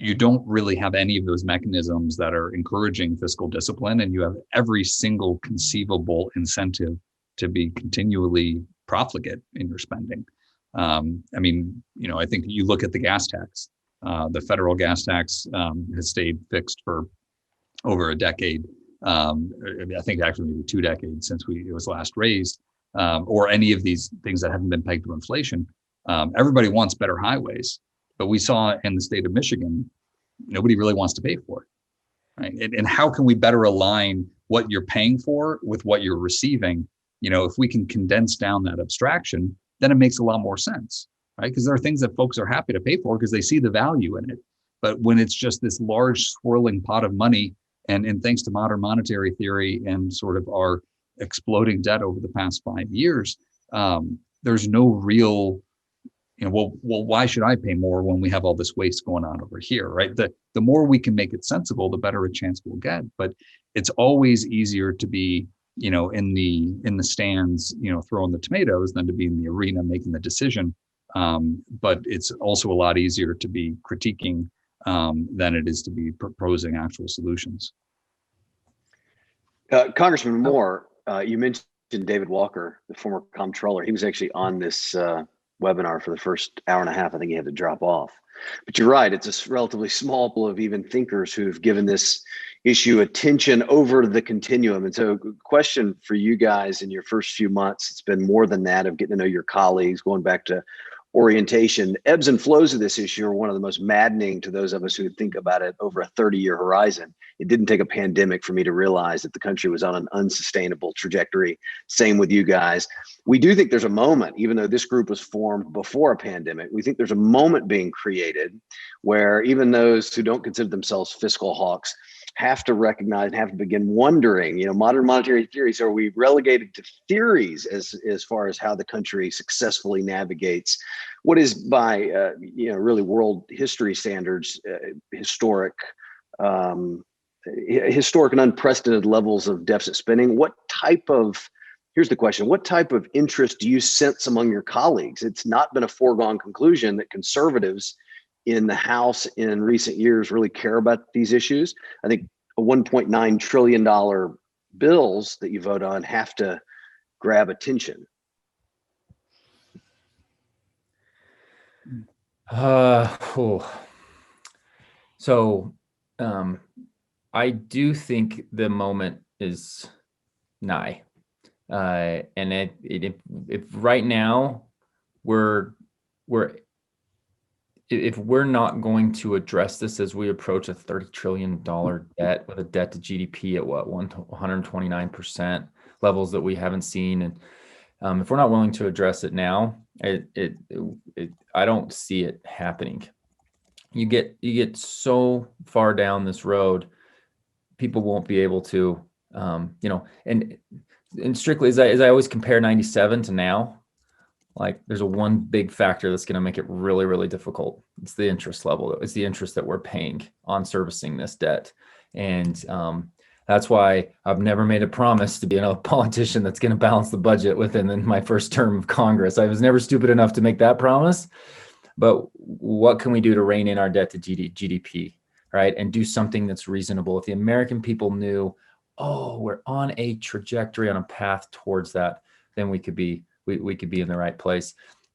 you don't really have any of those mechanisms that are encouraging fiscal discipline, and you have every single conceivable incentive to be continually profligate in your spending. I mean, I think you look at the gas tax. The federal gas tax has stayed fixed for over a decade. I think actually maybe 2 decades since it was last raised, or any of these things that haven't been pegged to inflation. Everybody wants better highways, but we saw in the state of Michigan, nobody really wants to pay for it, right? And how can we better align what you're paying for with what you're receiving? If we can condense down that abstraction, then it makes a lot more sense, right? Because there are things that folks are happy to pay for because they see the value in it. But when it's just this large swirling pot of money, and thanks to modern monetary theory and sort of our exploding debt over the past 5 years, there's no real, well, why should I pay more when we have all this waste going on over here, right? The more we can make it sensible, the better a chance we'll get. But it's always easier to be, in the stands, throwing the tomatoes than to be in the arena making the decision. But it's also a lot easier to be critiquing than it is to be proposing actual solutions. Congressman Moore, you mentioned David Walker, the former comptroller. He was actually on this webinar for the first hour and a half. I think he had to drop off. But you're right, it's a relatively small pool of even thinkers who've given this issue attention over the continuum. And so question for you guys in your first few months, it's been more than that of getting to know your colleagues, going back to orientation. Ebbs and flows of this issue are one of the most maddening to those of us who think about it over a 30-year horizon. It didn't take a pandemic for me to realize that the country was on an unsustainable trajectory. Same with you guys. We do think there's a moment, even though this group was formed before a pandemic, we think there's a moment being created where even those who don't consider themselves fiscal hawks have to recognize and have to begin wondering, modern monetary theories, are we relegated to theories as far as how the country successfully navigates what is by, really world history standards, historic and unprecedented levels of deficit spending? Here's the question, what type of interest do you sense among your colleagues? It's not been a foregone conclusion that conservatives in the House in recent years really care about these issues. I think a $1.9 trillion bills that you vote on have to grab attention. So I do think the moment is nigh. And if right now if we're not going to address this as we approach a $30 trillion debt with a debt to GDP at 129% levels that we haven't seen, and if we're not willing to address it now, I don't see it happening. You get so far down this road, people won't be able to, and strictly as I always compare 97 to now. Like there's one big factor that's going to make it really, really difficult. It's the interest level. It's the interest that we're paying on servicing this debt. And that's why I've never made a promise to be a politician that's going to balance the budget within my first term of Congress. I was never stupid enough to make that promise. But what can we do to rein in our debt to GDP, right? And do something that's reasonable. If the American people knew, we're on a trajectory, on a path towards that, then we could be in the right place.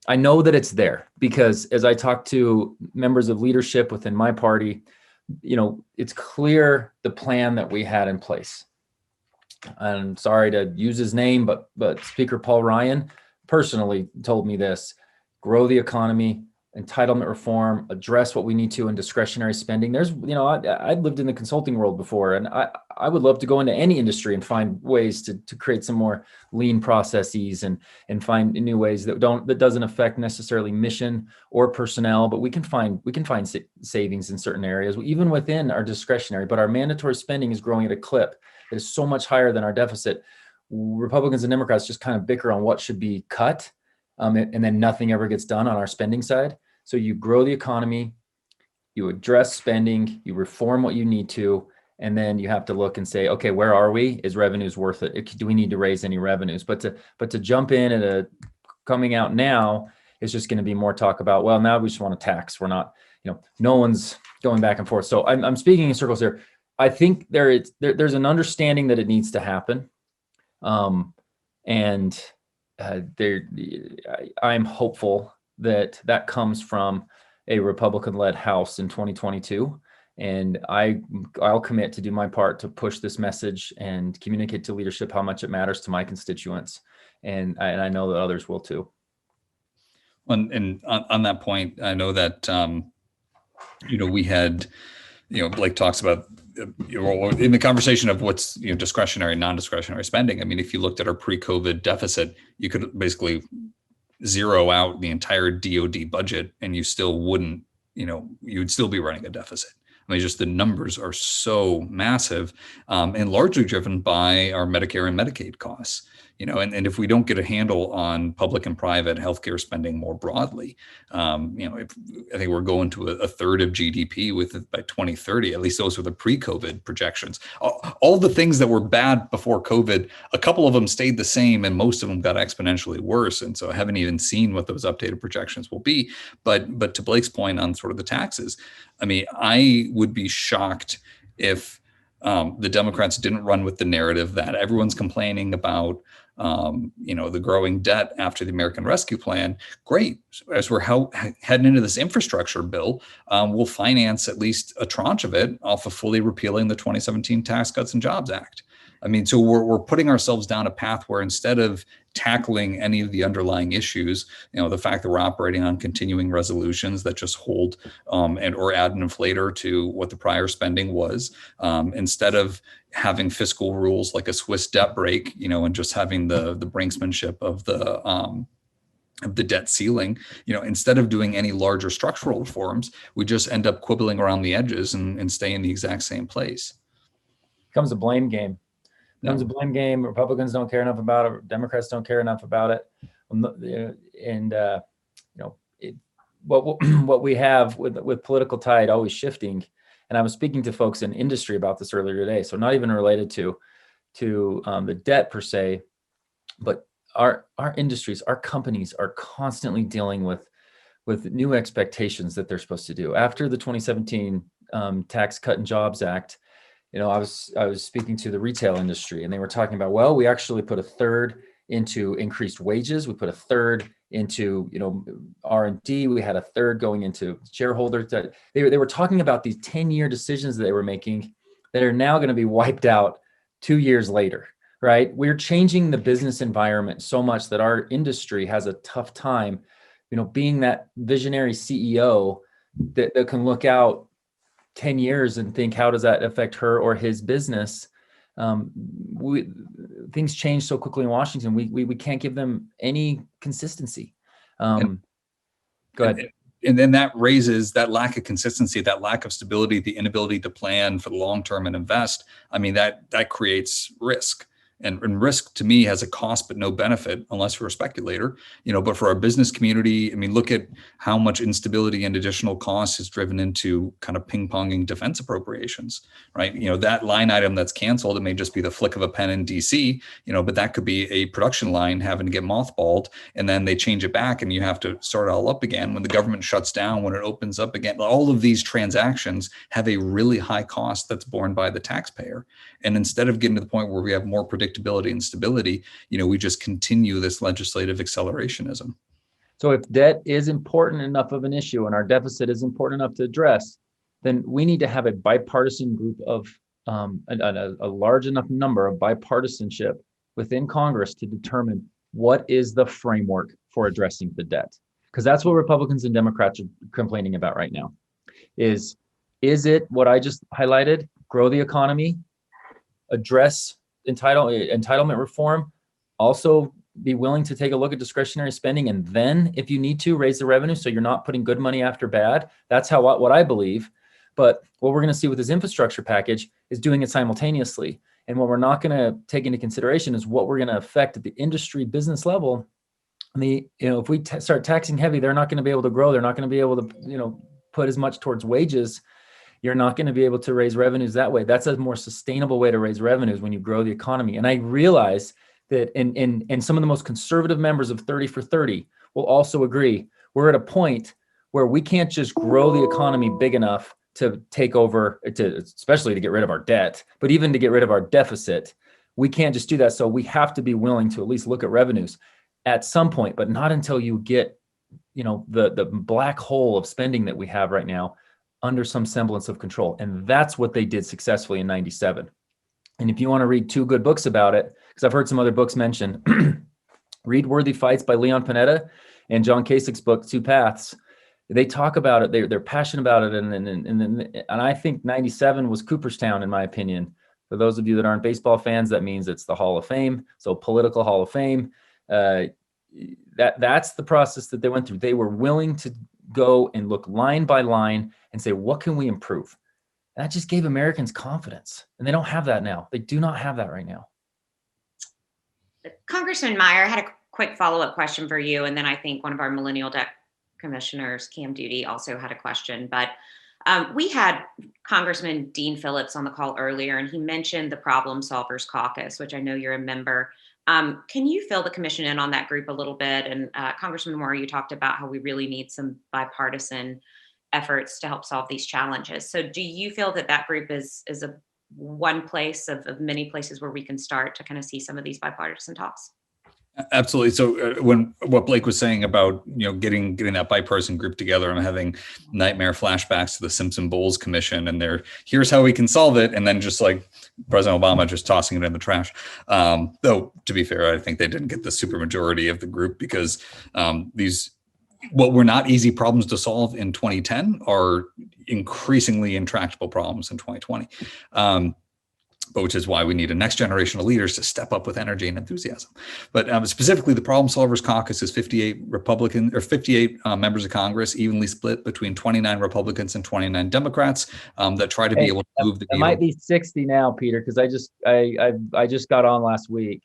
I know that it's there because as I talk to members of leadership within my party, it's clear the plan that we had in place. I'm sorry to use his name, but Speaker Paul Ryan personally told me this: grow the economy, entitlement reform, address what we need to in discretionary spending. There's, I'd lived in the consulting world before, and I would love to go into any industry and find ways to create some more lean processes and find new ways that doesn't affect necessarily mission or personnel, but we can find savings in certain areas, even within our discretionary. But our mandatory spending is growing at a clip that is so much higher than our deficit. Republicans and Democrats just kind of bicker on what should be cut. And then nothing ever gets done on our spending side. So you grow the economy, you address spending, you reform what you need to, and then you have to look and say, okay, where are we? Is revenues worth it? Do we need to raise any revenues? But to jump in at coming out now is just going to be more talk about, well, now we just want to tax. We're not, no one's going back and forth. So I'm speaking in circles here. I think there's an understanding that it needs to happen. I'm hopeful that comes from a Republican-led House in 2022. And I'll commit to do my part to push this message and communicate to leadership how much it matters to my constituents. And I know that others will too. And on that point, I know that, we had, Blake talks about, in the conversation of what's, discretionary, non-discretionary spending. I mean, if you looked at our pre-COVID deficit, you could basically zero out the entire DoD budget and you still wouldn't, you'd still be running a deficit. I mean, just the numbers are so massive, and largely driven by our Medicare and Medicaid costs. And if we don't get a handle on public and private healthcare spending more broadly, I think we're going to a third of GDP by 2030. At least those were the pre-COVID projections. All the things that were bad before COVID, a couple of them stayed the same, and most of them got exponentially worse. And so I haven't even seen what those updated projections will be. But to Blake's point on sort of the taxes, I mean, I would be shocked if the Democrats didn't run with the narrative that everyone's complaining about, the growing debt after the American Rescue Plan. Great. As we're heading into this infrastructure bill, we'll finance at least a tranche of it off of fully repealing the 2017 Tax Cuts and Jobs Act. I mean, so we're putting ourselves down a path where instead of tackling any of the underlying issues, the fact that we're operating on continuing resolutions that just hold or add an inflator to what the prior spending was, instead of having fiscal rules like a Swiss debt break, and just having the brinksmanship of the debt ceiling, instead of doing any larger structural reforms, we just end up quibbling around the edges and stay in the exact same place. Becomes a blame game. Becomes a blame game. Republicans don't care enough about it. Democrats don't care enough about it. And what we have with political tide always shifting. And I was speaking to folks in industry about this earlier today. So not even related to the debt per se, but our industries, our companies are constantly dealing with new expectations that they're supposed to do. After the 2017 Tax Cut and Jobs Act, I was speaking to the retail industry, and they were talking about, well, we actually put a third into increased wages. We put a third into, R&D. We had a third going into shareholders. That they were talking about these 10-year decisions that they were making that are now going to be wiped out 2 years later, right? We're changing the business environment so much that our industry has a tough time, being that visionary CEO that can look out 10 years and think, how does that affect her or his business? Things change so quickly in Washington. We can't give them any consistency. Go ahead. And then that raises that lack of consistency, that lack of stability, the inability to plan for the long term and invest. I mean, that creates risk. And risk to me has a cost but no benefit unless you're a speculator, but for our business community, I mean, look at how much instability and additional costs is driven into kind of ping-ponging defense appropriations, right? That line item that's canceled, it may just be the flick of a pen in DC, but that could be a production line having to get mothballed, and then they change it back and you have to start it all up again when the government shuts down, when it opens up again. All of these transactions have a really high cost that's borne by the taxpayer. And instead of getting to the point where we have more predictability and stability, we just continue this legislative accelerationism. So if debt is important enough of an issue and our deficit is important enough to address, then we need to have a bipartisan group of a large enough number of bipartisanship within Congress to determine what is the framework for addressing the debt. Because that's what Republicans and Democrats are complaining about right now. Is it what I just highlighted? Grow the economy, address entitlement reform, also be willing to take a look at discretionary spending, and then if you need to raise the revenue so you're not putting good money after bad. That's what I believe. But what we're going to see with this infrastructure package is doing it simultaneously. And what we're not going to take into consideration is what we're going to affect at the industry business level. If we start taxing heavy, they're not going to be able to grow. They're not going to be able to, put as much towards wages. You're not going to be able to raise revenues that way. That's a more sustainable way to raise revenues when you grow the economy. And I realize that, and some of the most conservative members of 30 for 30 will also agree, we're at a point where we can't just grow the economy big enough to take over, especially to get rid of our debt, but even to get rid of our deficit. We can't just do that. So we have to be willing to at least look at revenues at some point, but not until you get, the black hole of spending that we have right now under some semblance of control. And that's what they did successfully in 97. And if you want to read 2 good books about it, because I've heard some other books mentioned, read Worthy Fights by Leon Panetta and John Kasich's book, 2 Paths. They talk about it. They're passionate about it. And I think 97 was Cooperstown, in my opinion. For those of you that aren't baseball fans, that means it's the Hall of Fame. So political Hall of Fame. That's the process that they went through. They were willing to go and look line by line and say, what can we improve? And that just gave Americans confidence. And they don't have that now. They do not have that right now. Congressman Meijer, I had a quick follow-up question for you. And then I think one of our Millennial Debt Commissioners, Cam Duty, also had a question. But we had Congressman Dean Phillips on the call earlier, and he mentioned the Problem Solvers Caucus, which I know you're a member. Can you fill the commission in on that group a little bit? And Congressman Moore, you talked about how we really need some bipartisan efforts to help solve these challenges. So do you feel that that group is a one place of many places where we can start to kind of see some of these bipartisan talks? Absolutely. So when what Blake was saying about, getting that bipartisan group together, I'm having nightmare flashbacks to the Simpson Bowles Commission, and here's how we can solve it. And then just like President Obama just tossing it in the trash. Though, to be fair, I think they didn't get the supermajority of the group because what were not easy problems to solve in 2010 are increasingly intractable problems in 2020. But which is why we need a next generation of leaders to step up with energy and enthusiasm. But specifically, the Problem Solvers Caucus is 58 members of Congress, evenly split between 29 Republicans and 29 Democrats that try to be able to move the needle. It might be 60 now, Peter, because I just got on last week.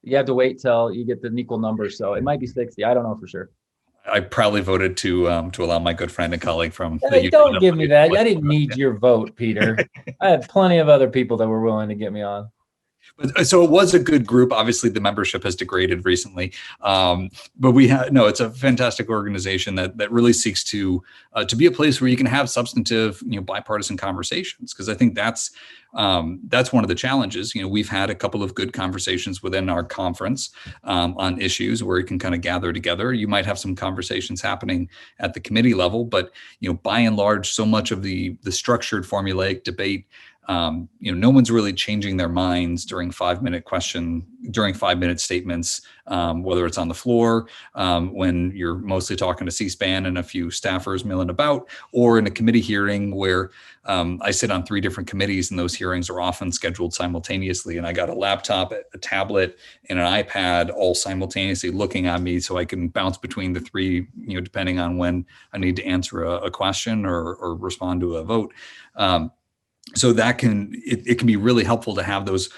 You have to wait till you get the equal numbers, so it might be 60. I don't know for sure. I proudly voted to allow my good friend and colleague from don't give me that. I didn't need your vote, Peter. I had plenty of other people that were willing to get me on. So it was a good group. Obviously, the membership has degraded recently, but it's a fantastic organization that really seeks to be a place where you can have substantive, bipartisan conversations. Because I think that's one of the challenges. We've had a couple of good conversations within our conference on issues where you can kind of gather together. You might have some conversations happening at the committee level, but by and large, so much of the structured formulaic debate. No one's really changing their minds during 5-minute statements, whether it's on the floor, when you're mostly talking to C-SPAN and a few staffers milling about, or in a committee hearing where I sit on 3 different committees, and those hearings are often scheduled simultaneously. And I got a laptop, a tablet, and an iPad all simultaneously looking at me so I can bounce between the 3, depending on when I need to answer a question or respond to a vote. So that can be really helpful to have those,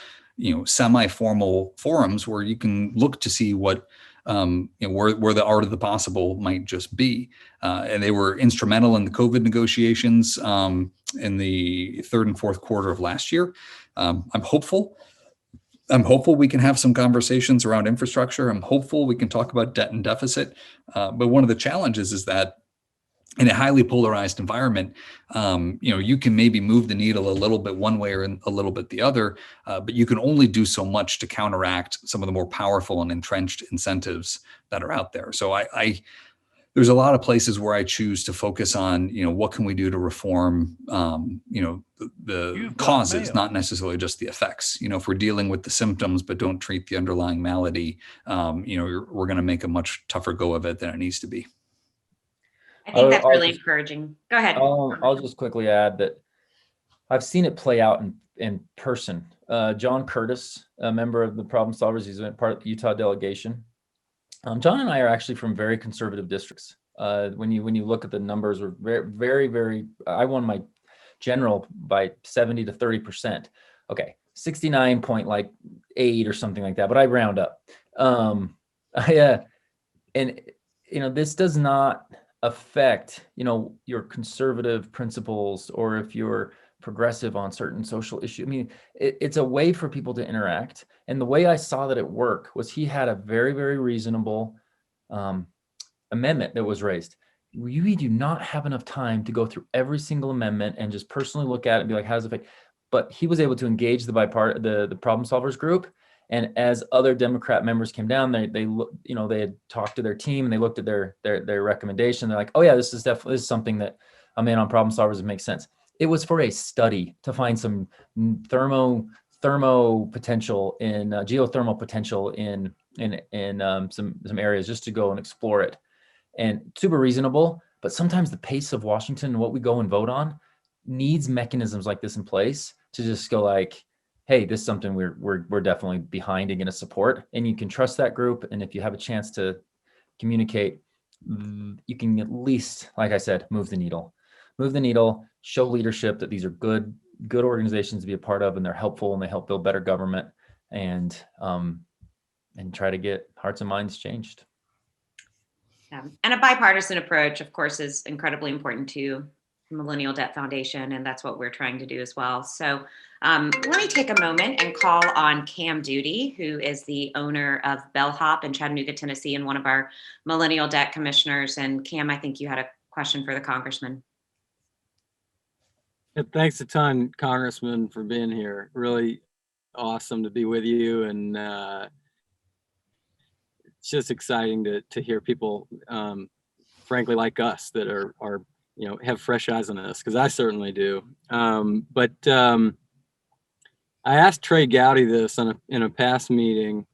semi-formal forums where you can look to see what, where the art of the possible might just be. And they were instrumental in the COVID negotiations in the 3rd and 4th quarter of last year. I'm hopeful we can have some conversations around infrastructure. I'm hopeful we can talk about debt and deficit. But one of the challenges is that in a highly polarized environment, you can maybe move the needle a little bit one way or a little bit the other, but you can only do so much to counteract some of the more powerful and entrenched incentives that are out there. So there's a lot of places where I choose to focus on, what can we do to reform, the causes, not necessarily just the effects. If we're dealing with the symptoms but don't treat the underlying malady, we're going to make a much tougher go of it than it needs to be. I think that's really encouraging. Go ahead. I'll just quickly add that I've seen it play out in person. John Curtis, a member of the Problem Solvers, he's part of the Utah delegation. John and I are actually from very conservative districts. When you look at the numbers, we're very, very, very. I won my general by 70 to 30%. Okay, 69.8 or something like that, but I round up. This does not affect, your conservative principles, or if you're progressive on certain social issues. I mean, it's a way for people to interact. And the way I saw that at work was he had a very, very reasonable amendment that was raised. we do not have enough time to go through every single amendment and just personally look at it and be like, how does it affect? But he was able to engage the problem solvers group. And as other Democrat members came down, they had talked to their team and they looked at their recommendation. They're like, oh yeah, this is something that I'm in on problem solvers. It makes sense. It was for a study to find some thermo potential in geothermal potential in some areas, just to go and explore it. And super reasonable, but sometimes the pace of Washington and what we go and vote on needs mechanisms like this in place to just go like, hey, this is something we're definitely behind and going to support. And you can trust that group. And if you have a chance to communicate, you can at least, like I said, move the needle, show leadership that these are good organizations to be a part of, and they're helpful and they help build better government, and try to get hearts and minds changed. And a bipartisan approach, of course, is incredibly important to Millennial Debt Foundation, and that's what we're trying to do as well. So let me take a moment and call on Cam Duty, who is the owner of Bellhop in Chattanooga, Tennessee, and one of our Millennial Debt Commissioners. And Cam, I think you had a question for the Congressman. Thanks a ton, Congressman, for being here. Really awesome to be with you, and it's just exciting to hear people, frankly, like us that are have fresh eyes on this, because I certainly do. But I asked Trey Gowdy this in a past meeting,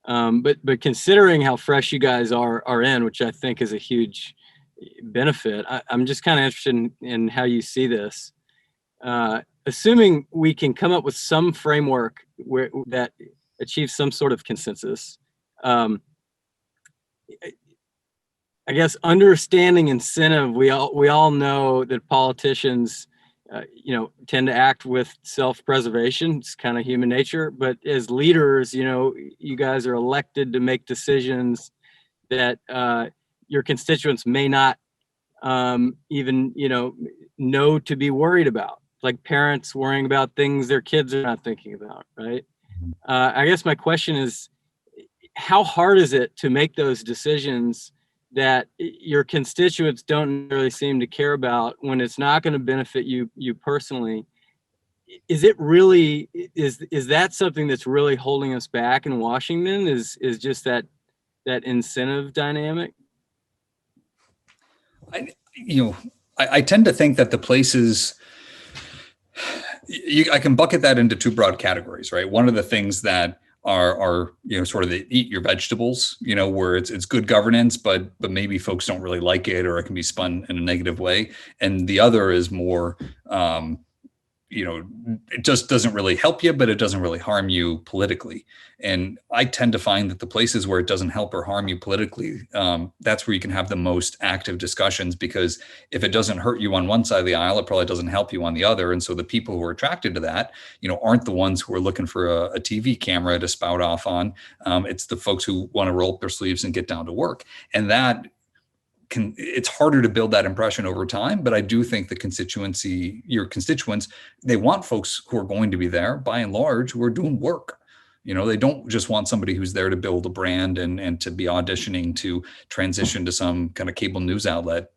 but considering how fresh you guys are in, which I think is a huge benefit, I'm just kind of interested in how you see this. Assuming we can come up with some framework that achieves some sort of consensus, I guess understanding incentive, we all know that politicians, tend to act with self-preservation. It's kind of human nature. But as leaders, you guys are elected to make decisions that your constituents may not even, know to be worried about, like parents worrying about things their kids are not thinking about, right? I guess my question is, how hard is it to make those decisions that your constituents don't really seem to care about when it's not going to benefit you personally? Is it really, is that something that's really holding us back in Washington, is just that incentive dynamic? I tend to think that the places, I can bucket that into two broad categories, right? One of the things that are sort of the eat your vegetables, where it's good governance, but maybe folks don't really like it, or it can be spun in a negative way. And the other is more, it just doesn't really help you, but it doesn't really harm you politically. And I tend to find that the places where it doesn't help or harm you politically, that's where you can have the most active discussions, because if it doesn't hurt you on one side of the aisle, it probably doesn't help you on the other. And so the people who are attracted to that, aren't the ones who are looking for a TV camera to spout off on. It's the folks who want to roll up their sleeves and get down to work. And that it's harder to build that impression over time, but I do think your constituents, they want folks who are going to be there, by and large, who are doing work. They don't just want somebody who's there to build a brand and to be auditioning to transition to some kind of cable news outlet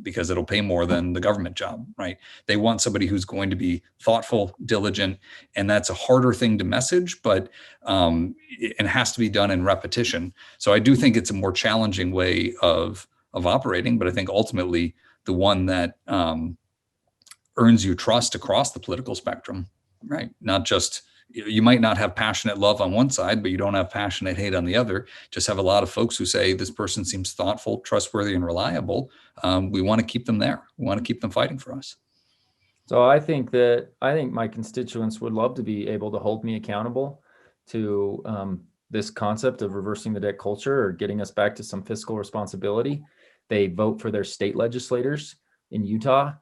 because it'll pay more than the government job, right? They want somebody who's going to be thoughtful, diligent, and that's a harder thing to message, but it has to be done in repetition. So I do think it's a more challenging way of operating, but I think ultimately the one that earns you trust across the political spectrum, right? Not just, you might not have passionate love on one side, but you don't have passionate hate on the other. Just have a lot of folks who say, this person seems thoughtful, trustworthy, and reliable. We want to keep them there. We want to keep them fighting for us. So I think my constituents would love to be able to hold me accountable to this concept of reversing the debt culture, or getting us back to some fiscal responsibility. They vote for their state legislators. In Utah,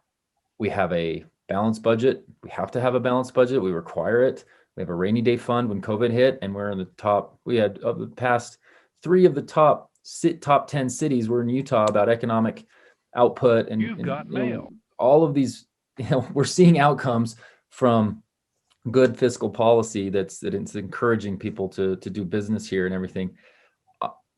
we have a balanced budget. We have to have a balanced budget. We require it. We have a rainy day fund when COVID hit, and we're in the top. We had of the past 3 of the top 10 cities were in Utah about economic output, and You've got mail. All of these, we're seeing outcomes from good fiscal policy that it's encouraging people to do business here and everything.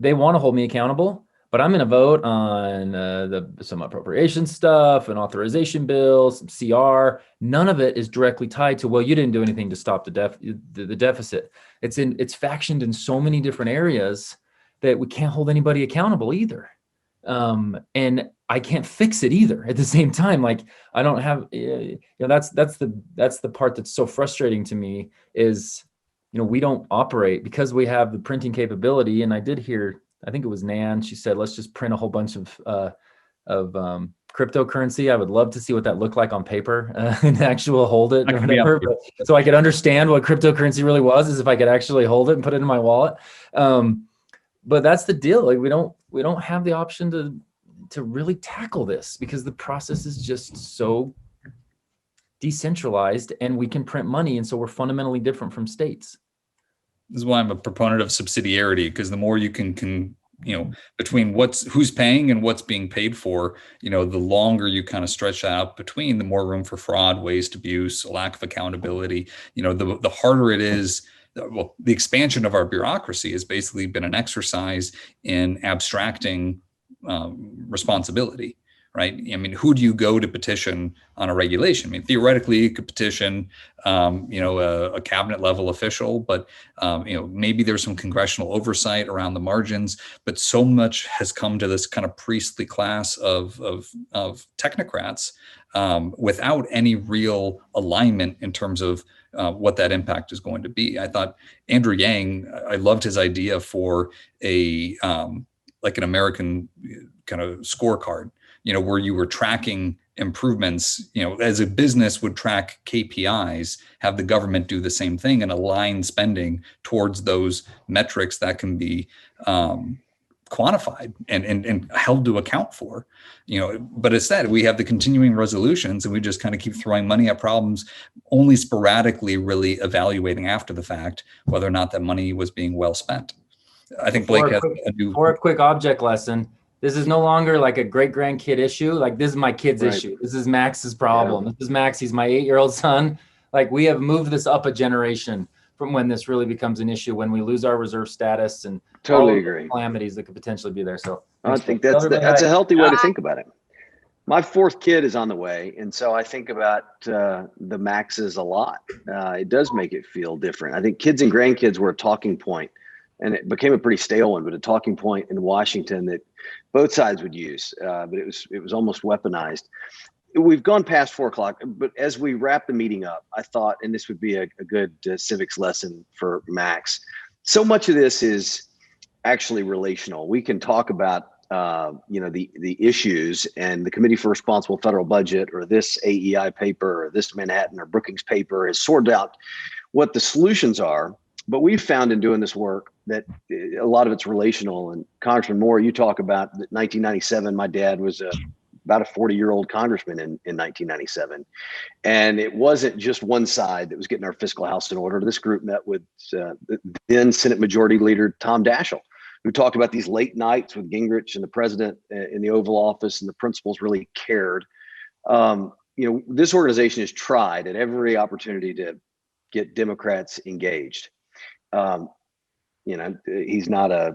They want to hold me accountable, but I'm going to vote on some appropriation stuff and authorization bills, some CR. None of it is directly tied to, well, you didn't do anything to stop the deficit. It's factioned in so many different areas that we can't hold anybody accountable either. And I can't fix it either at the same time. Like I don't have, that's the part that's so frustrating to me is, we don't operate because we have the printing capability. And I did hear, I think it was Nan, she said, let's just print a whole bunch of cryptocurrency. I would love to see what that looked like on paper and actual hold it. Or whatever. So I could understand what cryptocurrency really was, is if I could actually hold it and put it in my wallet. But that's the deal. Like we don't have the option to really tackle this because the process is just so decentralized and we can print money. And so we're fundamentally different from states. This is why I'm a proponent of subsidiarity, because the more you can between who's paying and what's being paid for, the longer you kind of stretch that out between, the more room for fraud, waste, abuse, lack of accountability, the harder it is. Well, the expansion of our bureaucracy has basically been an exercise in abstracting responsibility, right? I mean, who do you go to petition on a regulation? I mean, theoretically, you could petition, a cabinet level official, but maybe there's some congressional oversight around the margins. But so much has come to this kind of priestly class of technocrats without any real alignment in terms of what that impact is going to be. I thought Andrew Yang, I loved his idea for like an American kind of scorecard, where you were tracking improvements, as a business would track KPIs, have the government do the same thing and align spending towards those metrics that can be quantified and held to account for, but instead we have the continuing resolutions and we just kind of keep throwing money at problems, only sporadically really evaluating after the fact whether or not that money was being well spent. I think Blake has for a quick object lesson. This is no longer like a great grandkid issue. Like this is my kid's issue. This is Max's problem. This is Max. He's my 8-year-old son. Like we have moved this up a generation from when this really becomes an issue, when we lose our reserve status and totally agree calamities that could potentially be there. So I think that's a healthy way to think about it. My 4th kid is on the way. And so I think about the Maxes a lot. It does make it feel different. I think kids and grandkids were a talking point, and it became a pretty stale one, but a talking point in Washington that both sides would use. But it was almost weaponized. We've gone past 4 o'clock, but as we wrap the meeting up, I thought, and this would be a good civics lesson for Max. So much of this is actually relational. We can talk about, the issues, and the Committee for Responsible Federal Budget or this AEI paper or this Manhattan or Brookings paper has sorted out what the solutions are. But we've found in doing this work that a lot of it's relational. And Congressman Moore, you talk about that 1997, my dad was about a 40-year-old congressman in 1997. And it wasn't just one side that was getting our fiscal house in order. This group met with then Senate Majority Leader Tom Daschle, who talked about these late nights with Gingrich and the president in the Oval Office, and the principals really cared. This organization has tried at every opportunity to get Democrats engaged. He's not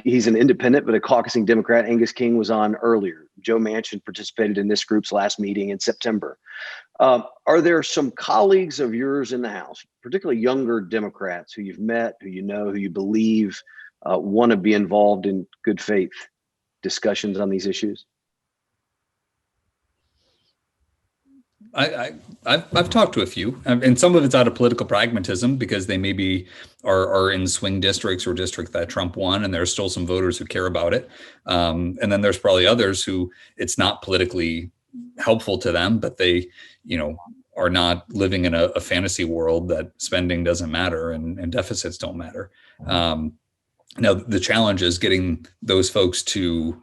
he's an independent, but a caucusing Democrat. Angus King was on earlier. Joe Manchin participated in this group's last meeting in September. Are there some colleagues of yours in the House, particularly younger Democrats who you've met, who who you believe want to be involved in good faith discussions on these issues? I've talked to a few, and some of it's out of political pragmatism because they maybe are in swing districts or districts that Trump won, and there's still some voters who care about it. And then there's probably others who it's not politically helpful to them, but they, are not living in a fantasy world that spending doesn't matter and deficits don't matter. Now the challenge is getting those folks to.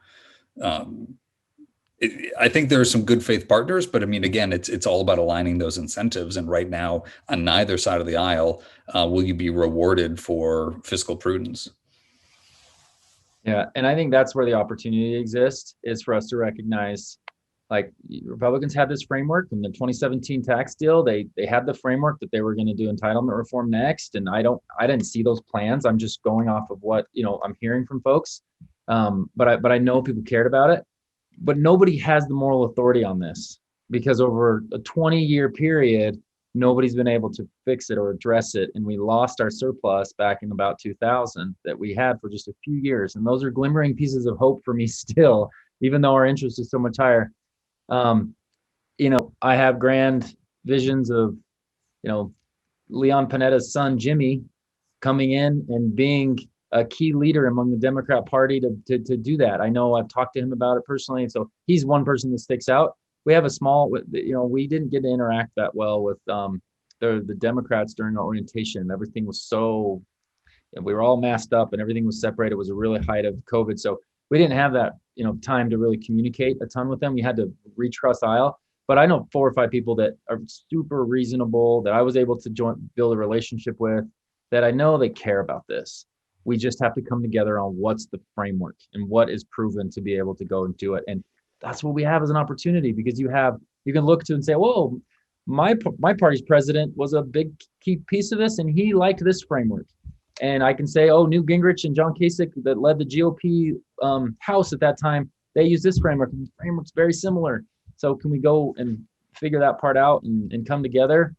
I think there are some good faith partners, but I mean, again, it's all about aligning those incentives. And right now, on neither side of the aisle, will you be rewarded for fiscal prudence? Yeah, and I think that's where the opportunity exists, is for us to recognize, like, Republicans had this framework from the 2017 tax deal. They had the framework that they were going to do entitlement reform next, and I didn't see those plans. I'm just going off of what I'm hearing from folks. But I know people cared about it, but nobody has the moral authority on this because over a 20-year period, nobody's been able to fix it or address it. And we lost our surplus back in about 2000 that we had for just a few years. And those are glimmering pieces of hope for me still, even though our interest is so much higher. I have grand visions of, Leon Panetta's son, Jimmy, coming in and being a key leader among the Democrat Party to do that. I know I've talked to him about it personally. And so he's one person that sticks out. We have a small, we didn't get to interact that well with the Democrats during our orientation. Everything was we were all masked up and everything was separated. It was a really height of COVID. So we didn't have that, time to really communicate a ton with them. We had to retruss aisle. But I know 4 or 5 people that are super reasonable that I was able to build a relationship with, that I know they care about this. We just have to come together on what's the framework and what is proven to be able to go and do it. And that's what we have as an opportunity, because you can look to and say, whoa, my party's president was a big key piece of this and he liked this framework. And I can say, oh, Newt Gingrich and John Kasich that led the GOP House at that time, they used this framework, and the framework's very similar. So can we go and figure that part out and come together?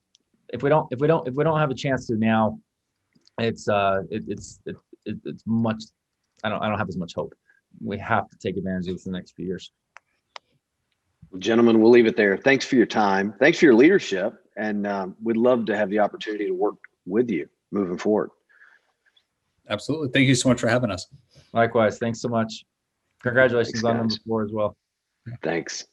If we don't have a chance to now, it's much. I don't have as much hope. We have to take advantage of this in the next few years. Gentlemen, we'll leave it there. Thanks for your time. Thanks for your leadership, and we'd love to have the opportunity to work with you moving forward. Absolutely. Thank you so much for having us. Likewise. Thanks so much. Congratulations Thanks, on number guys. 4 as well. Thanks.